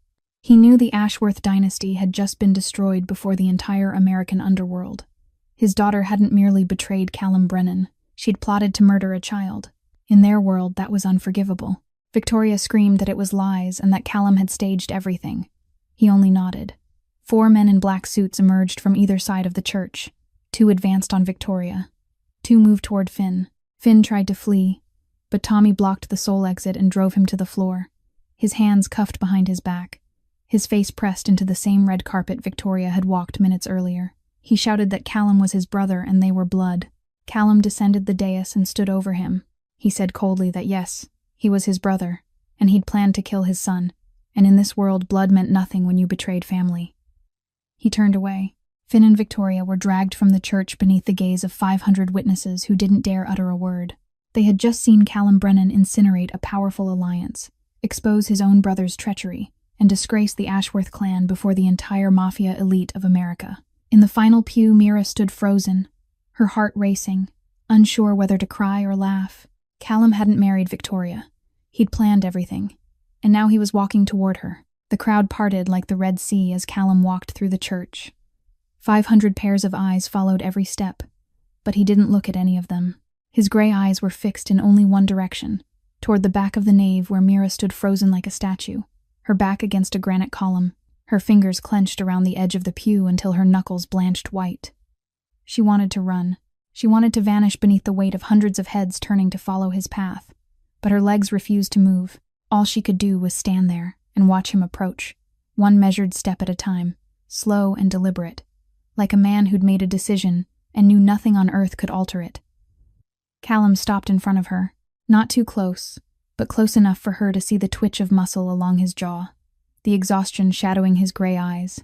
He knew the Ashworth dynasty had just been destroyed before the entire American underworld. His daughter hadn't merely betrayed Callum Brennan, she'd plotted to murder a child. In their world, that was unforgivable. Victoria screamed that it was lies and that Callum had staged everything. He only nodded. 4 men in black suits emerged from either side of the church. 2 advanced on Victoria. 2 moved toward Finn. Finn tried to flee, but Tommy blocked the sole exit and drove him to the floor, his hands cuffed behind his back, his face pressed into the same red carpet Victoria had walked minutes earlier. He shouted that Callum was his brother and they were blood. Callum descended the dais and stood over him. He said coldly that yes, he was his brother, and he'd planned to kill his son, and in this world blood meant nothing when you betrayed family. He turned away. Finn and Victoria were dragged from the church beneath the gaze of 500 witnesses who didn't dare utter a word. They had just seen Callum Brennan incinerate a powerful alliance, expose his own brother's treachery, and disgrace the Ashworth clan before the entire Mafia elite of America. In the final pew, Mira stood frozen, her heart racing, unsure whether to cry or laugh. Callum hadn't married Victoria. He'd planned everything, and now he was walking toward her. The crowd parted like the Red Sea as Callum walked through the church. 500 pairs of eyes followed every step, but he didn't look at any of them. His gray eyes were fixed in only one direction, toward the back of the nave where Mira stood frozen like a statue, her back against a granite column, her fingers clenched around the edge of the pew until her knuckles blanched white. She wanted to run. She wanted to vanish beneath the weight of hundreds of heads turning to follow his path, but her legs refused to move. All she could do was stand there and watch him approach, one measured step at a time, slow and deliberate, like a man who'd made a decision and knew nothing on earth could alter it. Callum stopped in front of her, not too close, but close enough for her to see the twitch of muscle along his jaw, the exhaustion shadowing his gray eyes,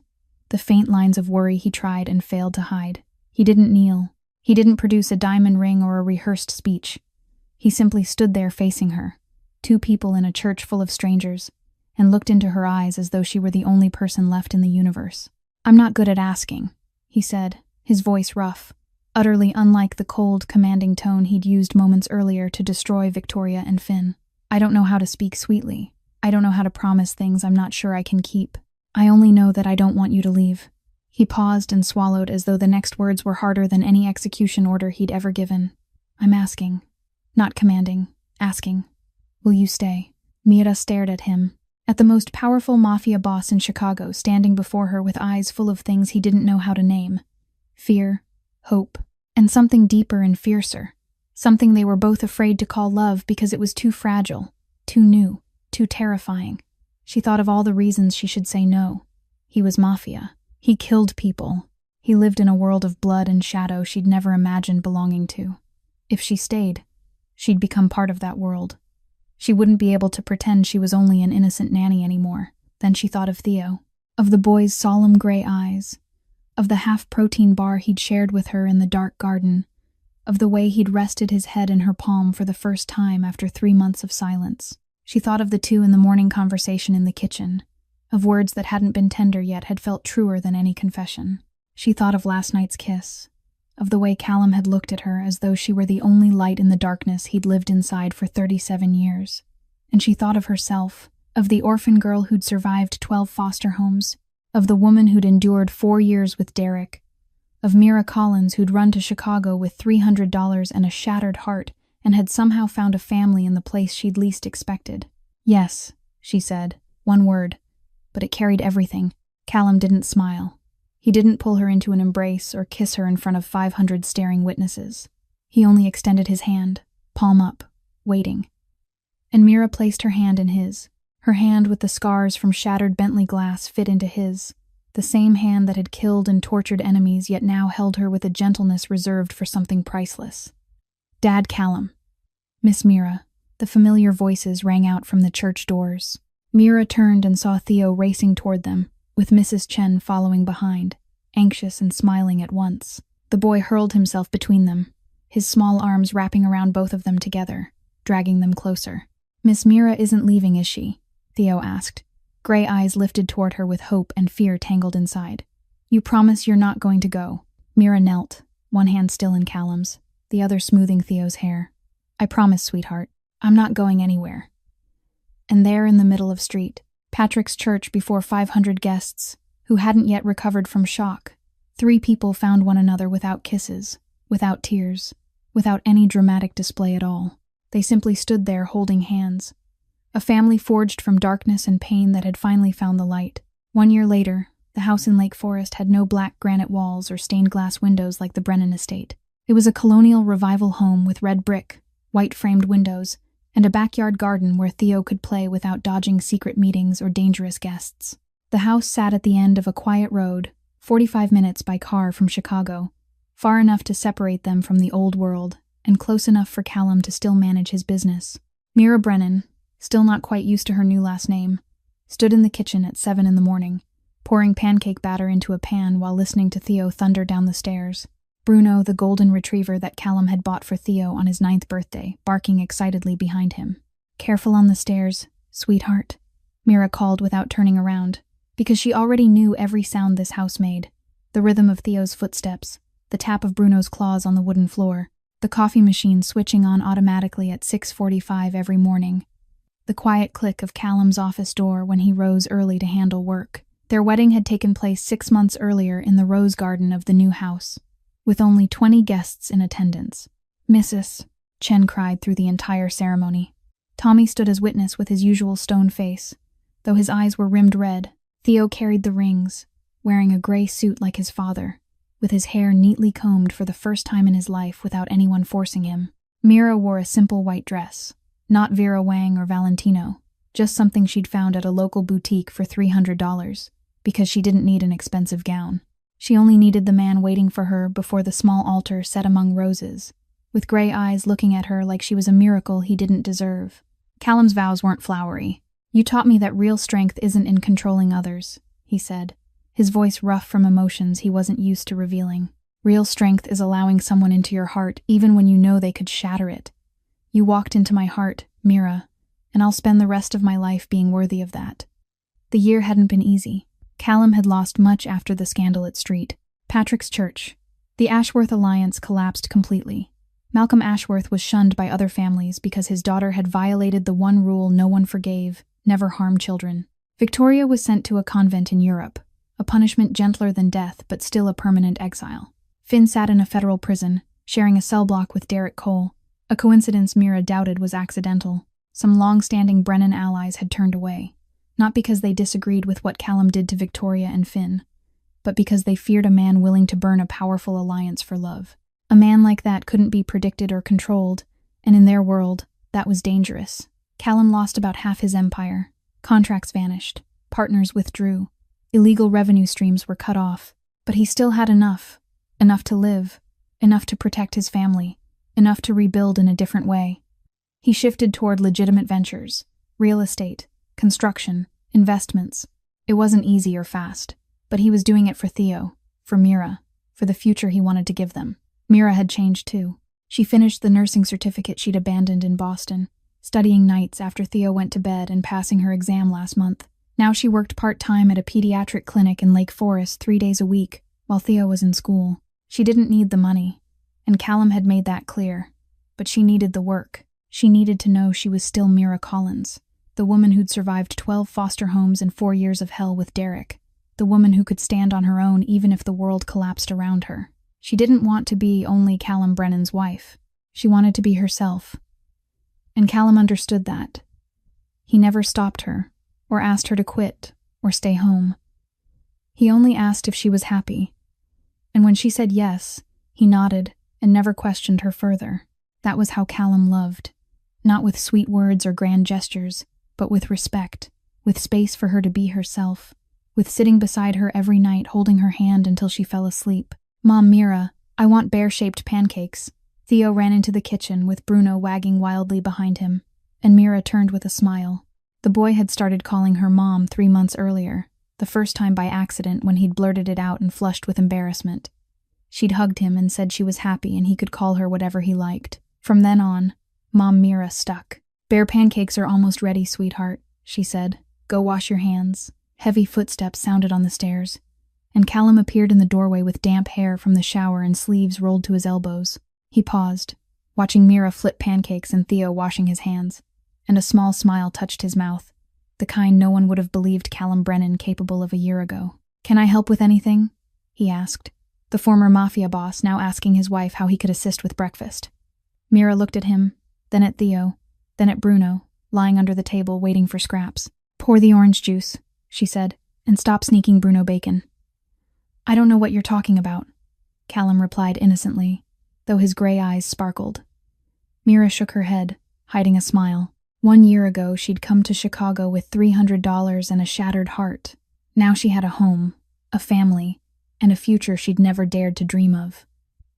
the faint lines of worry he tried and failed to hide. He didn't kneel. He didn't produce a diamond ring or a rehearsed speech. He simply stood there facing her, 2 people in a church full of strangers, and looked into her eyes as though she were the only person left in the universe. "I'm not good at asking," he said, his voice rough, utterly unlike the cold, commanding tone he'd used moments earlier to destroy Victoria and Finn. I don't know how to speak sweetly. I don't know how to promise things I'm not sure I can keep. I only know that I don't want you to leave." He paused and swallowed as though the next words were harder than any execution order he'd ever given. "I'm asking. Not commanding. Asking. Will you stay?" Mira stared at him, at the most powerful mafia boss in Chicago standing before her with eyes full of things he didn't know how to name. Fear, hope, and something deeper and fiercer. Something they were both afraid to call love because it was too fragile, too new, too terrifying. She thought of all the reasons she should say no. He was Mafia. He killed people. He lived in a world of blood and shadow she'd never imagined belonging to. If she stayed, she'd become part of that world. She wouldn't be able to pretend she was only an innocent nanny anymore. Then she thought of Theo, of the boy's solemn gray eyes, of the half-protein bar he'd shared with her in the dark garden, of the way he'd rested his head in her palm for the first time after 3 months of silence. She thought of the two in the morning conversation in the kitchen, of words that hadn't been tender yet had felt truer than any confession. She thought of last night's kiss, of the way Callum had looked at her as though she were the only light in the darkness he'd lived inside for 37 years. And she thought of herself, of the orphan girl who'd survived 12 foster homes, of the woman who'd endured 4 years with Derek, of Mira Collins who'd run to Chicago with $300 and a shattered heart and had somehow found a family in the place she'd least expected. "Yes," she said, one word, but it carried everything. Callum didn't smile. He didn't pull her into an embrace or kiss her in front of 500 staring witnesses. He only extended his hand, palm up, waiting. And Mira placed her hand in his. Her hand with the scars from shattered Bentley glass fit into his, the same hand that had killed and tortured enemies yet now held her with a gentleness reserved for something priceless. "Dad Callum." "Miss Mira." The familiar voices rang out from the church doors. Mira turned and saw Theo racing toward them, with Mrs. Chen following behind, anxious and smiling at once. The boy hurled himself between them, his small arms wrapping around both of them together, dragging them closer. "Miss Mira isn't leaving, is she?" Theo asked, gray eyes lifted toward her with hope and fear tangled inside. "You promise you're not going to go?" Mira knelt, one hand still in Callum's, the other smoothing Theo's hair. "I promise, sweetheart. I'm not going anywhere." And there in the middle of street, Patrick's church before 500 guests, who hadn't yet recovered from shock, 3 people found one another without kisses, without tears, without any dramatic display at all. They simply stood there holding hands. A family forged from darkness and pain that had finally found the light. 1 year later, the house in Lake Forest had no black granite walls or stained glass windows like the Brennan estate. It was a colonial revival home with red brick, white-framed windows, and a backyard garden where Theo could play without dodging secret meetings or dangerous guests. The house sat at the end of a quiet road, 45 minutes by car from Chicago, far enough to separate them from the old world, and close enough for Callum to still manage his business. Mira Brennan, still not quite used to her new last name, stood in the kitchen at 7 in the morning, pouring pancake batter into a pan while listening to Theo thunder down the stairs. Bruno, the golden retriever that Callum had bought for Theo on his 9th birthday, barking excitedly behind him. "Careful on the stairs, sweetheart," Mira called without turning around, because she already knew every sound this house made. The rhythm of Theo's footsteps, the tap of Bruno's claws on the wooden floor, the coffee machine switching on automatically at 6:45 every morning, the quiet click of Callum's office door when he rose early to handle work. Their wedding had taken place 6 months earlier in the rose garden of the new house, with only 20 guests in attendance. "Mrs." Chen cried through the entire ceremony. Tommy stood as witness with his usual stone face, though his eyes were rimmed red. Theo carried the rings, wearing a gray suit like his father, with his hair neatly combed for the first time in his life without anyone forcing him. Mira wore a simple white dress, not Vera Wang or Valentino, just something she'd found at a local boutique for $300, because she didn't need an expensive gown. She only needed the man waiting for her before the small altar set among roses, with gray eyes looking at her like she was a miracle he didn't deserve. Callum's vows weren't flowery. "You taught me that real strength isn't in controlling others," he said, his voice rough from emotions he wasn't used to revealing. "Real strength is allowing someone into your heart even when you know they could shatter it. You walked into my heart, Mira, and I'll spend the rest of my life being worthy of that." The year hadn't been easy. Callum had lost much after the scandal at Street. Patrick's church. The Ashworth Alliance collapsed completely. Malcolm Ashworth was shunned by other families because his daughter had violated the one rule no one forgave: never harm children. Victoria was sent to a convent in Europe, a punishment gentler than death but still a permanent exile. Finn sat in a federal prison, sharing a cell block with Derek Cole, a coincidence Mira doubted was accidental. Some long-standing Brennan allies had turned away, not because they disagreed with what Callum did to Victoria and Finn, but because they feared a man willing to burn a powerful alliance for love. A man like that couldn't be predicted or controlled, and in their world, that was dangerous. Callum lost about half his empire. Contracts vanished. Partners withdrew. Illegal revenue streams were cut off. But he still had enough. Enough to live. Enough to protect his family. Enough to rebuild in a different way. He shifted toward legitimate ventures. Real estate. Construction. Investments. It wasn't easy or fast, but he was doing it for Theo, for Mira, for the future he wanted to give them. Mira had changed too. She finished the nursing certificate she'd abandoned in Boston, studying nights after Theo went to bed and passing her exam last month. Now she worked part-time at a pediatric clinic in Lake Forest 3 days a week, while Theo was in school. She didn't need the money, and Callum had made that clear, but she needed the work. She needed to know she was still Mira Collins, the woman who'd survived 12 foster homes and 4 years of hell with Derek, the woman who could stand on her own even if the world collapsed around her. She didn't want to be only Callum Brennan's wife. She wanted to be herself. And Callum understood that. He never stopped her, or asked her to quit, or stay home. He only asked if she was happy. And when she said yes, he nodded and never questioned her further. That was how Callum loved. Not with sweet words or grand gestures, but with respect, with space for her to be herself, with sitting beside her every night holding her hand until she fell asleep. "Mom, Mira, I want bear-shaped pancakes." Theo ran into the kitchen with Bruno wagging wildly behind him, and Mira turned with a smile. The boy had started calling her mom 3 months earlier, the first time by accident when he'd blurted it out and flushed with embarrassment. She'd hugged him and said she was happy and he could call her whatever he liked. From then on, Mom Mira stuck. "Bear pancakes are almost ready, sweetheart," she said. "Go wash your hands." Heavy footsteps sounded on the stairs, and Callum appeared in the doorway with damp hair from the shower and sleeves rolled to his elbows. He paused, watching Mira flip pancakes and Theo washing his hands, and a small smile touched his mouth, the kind no one would have believed Callum Brennan capable of a year ago. "Can I help with anything?" he asked, the former Mafia boss now asking his wife how he could assist with breakfast. Mira looked at him, then at Theo, then at Bruno, lying under the table waiting for scraps. "Pour the orange juice," she said, "and stop sneaking Bruno bacon." "I don't know what you're talking about," Callum replied innocently, though his gray eyes sparkled. Mira shook her head, hiding a smile. 1 year ago, she'd come to Chicago with $300 and a shattered heart. Now she had a home, a family, and a future she'd never dared to dream of.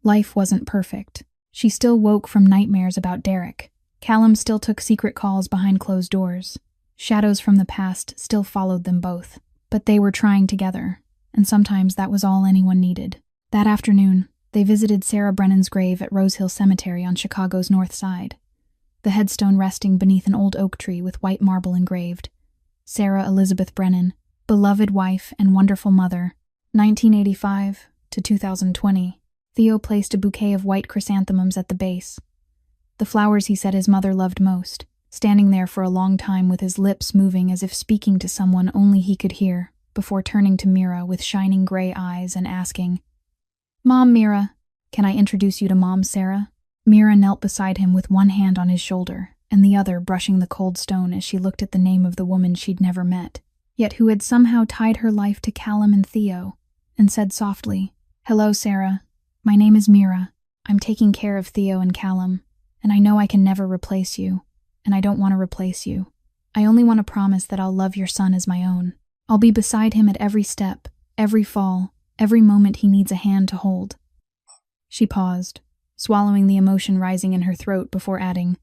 Life wasn't perfect. She still woke from nightmares about Derek. Callum still took secret calls behind closed doors. Shadows from the past still followed them both. But they were trying together, and sometimes that was all anyone needed. That afternoon, they visited Sarah Brennan's grave at Rose Hill Cemetery on Chicago's north side, the headstone resting beneath an old oak tree with white marble engraved. Sarah Elizabeth Brennan, beloved wife and wonderful mother, 1985 to 2020. Theo placed a bouquet of white chrysanthemums at the base, the flowers he said his mother loved most, standing there for a long time with his lips moving as if speaking to someone only he could hear, before turning to Mira with shining gray eyes and asking, "Mom Mira, can I introduce you to Mom Sarah?" Mira knelt beside him with one hand on his shoulder and the other brushing the cold stone as she looked at the name of the woman she'd never met, yet who had somehow tied her life to Callum and Theo, and said softly, "Hello, Sarah. My name is Mira. I'm taking care of Theo and Callum, and I know I can never replace you, and I don't want to replace you. I only want to promise that I'll love your son as my own. I'll be beside him at every step, every fall, every moment he needs a hand to hold." She paused, swallowing the emotion rising in her throat before adding,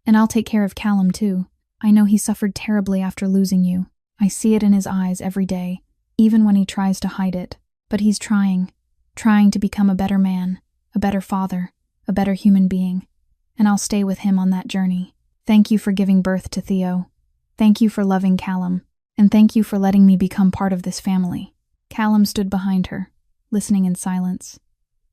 "And I'll take care of Callum too. I know he suffered terribly after losing you. I see it in his eyes every day, even when he tries to hide it. But he's trying to become a better man, a better father, a better human being. And I'll stay with him on that journey. Thank you for giving birth to Theo. Thank you for loving Callum. And thank you for letting me become part of this family." Callum stood behind her, listening in silence.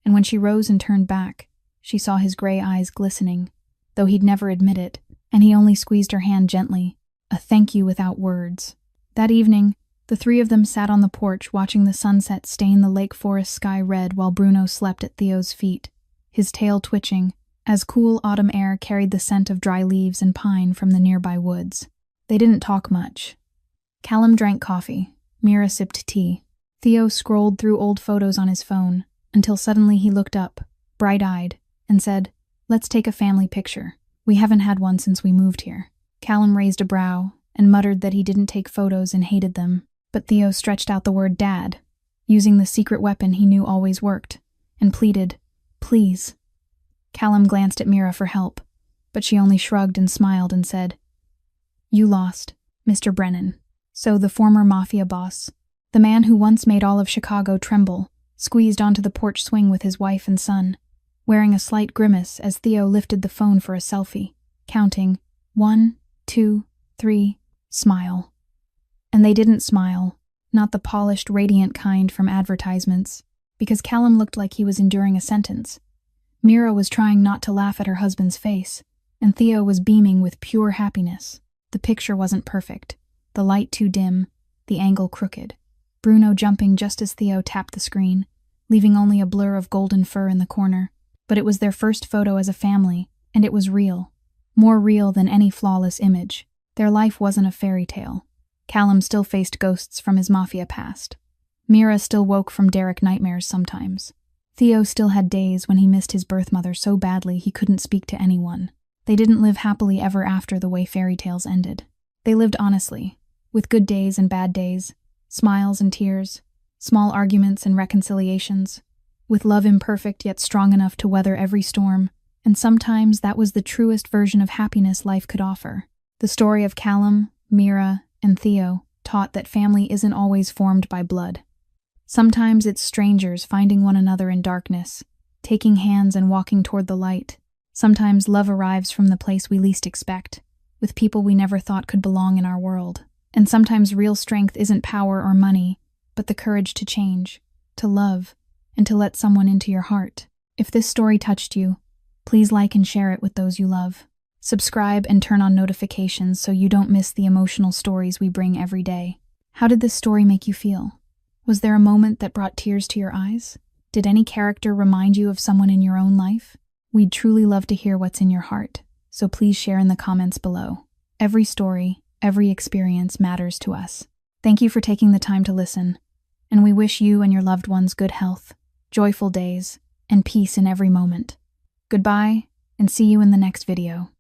And when she rose and turned back, She saw his gray eyes glistening, though he'd never admit it, and he only squeezed her hand gently, a thank you without words. That evening, the three of them sat on the porch watching the sunset stain the Lake Forest sky red while Bruno slept at Theo's feet, his tail twitching, as cool autumn air carried the scent of dry leaves and pine from the nearby woods. They didn't talk much. Callum drank coffee. Mira sipped tea. Theo scrolled through old photos on his phone, until suddenly he looked up, bright-eyed, and said, "Let's take a family picture. We haven't had one since we moved here." Callum raised a brow and muttered that he didn't take photos and hated them, but Theo stretched out the word Dad, using the secret weapon he knew always worked, and pleaded, "Please." Callum glanced at Mira for help, but she only shrugged and smiled and said, "You lost, Mr. Brennan." So the former Mafia boss, the man who once made all of Chicago tremble, squeezed onto the porch swing with his wife and son, wearing a slight grimace as Theo lifted the phone for a selfie, counting 1, 2, 3, smile. And they didn't smile, not the polished, radiant kind from advertisements, because Callum looked like he was enduring a sentence. Mira was trying not to laugh at her husband's face, and Theo was beaming with pure happiness. The picture wasn't perfect, the light too dim, the angle crooked, Bruno jumping just as Theo tapped the screen, leaving only a blur of golden fur in the corner. But it was their first photo as a family, and it was real. More real than any flawless image. Their life wasn't a fairy tale. Callum still faced ghosts from his Mafia past. Mira still woke from Derek nightmares sometimes. Theo still had days when he missed his birth mother so badly he couldn't speak to anyone. They didn't live happily ever after the way fairy tales ended. They lived honestly, with good days and bad days, smiles and tears, small arguments and reconciliations, with love imperfect yet strong enough to weather every storm, and sometimes that was the truest version of happiness life could offer. The story of Callum, Mira, and Theo taught that family isn't always formed by blood. Sometimes it's strangers finding one another in darkness, taking hands and walking toward the light. Sometimes love arrives from the place we least expect, with people we never thought could belong in our world. And sometimes real strength isn't power or money, but the courage to change, to love, and to let someone into your heart. If this story touched you, please like and share it with those you love. Subscribe and turn on notifications so you don't miss the emotional stories we bring every day. How did this story make you feel? Was there a moment that brought tears to your eyes? Did any character remind you of someone in your own life? We'd truly love to hear what's in your heart, so please share in the comments below. Every story, every experience matters to us. Thank you for taking the time to listen, and we wish you and your loved ones good health, joyful days, and peace in every moment. Goodbye, and see you in the next video.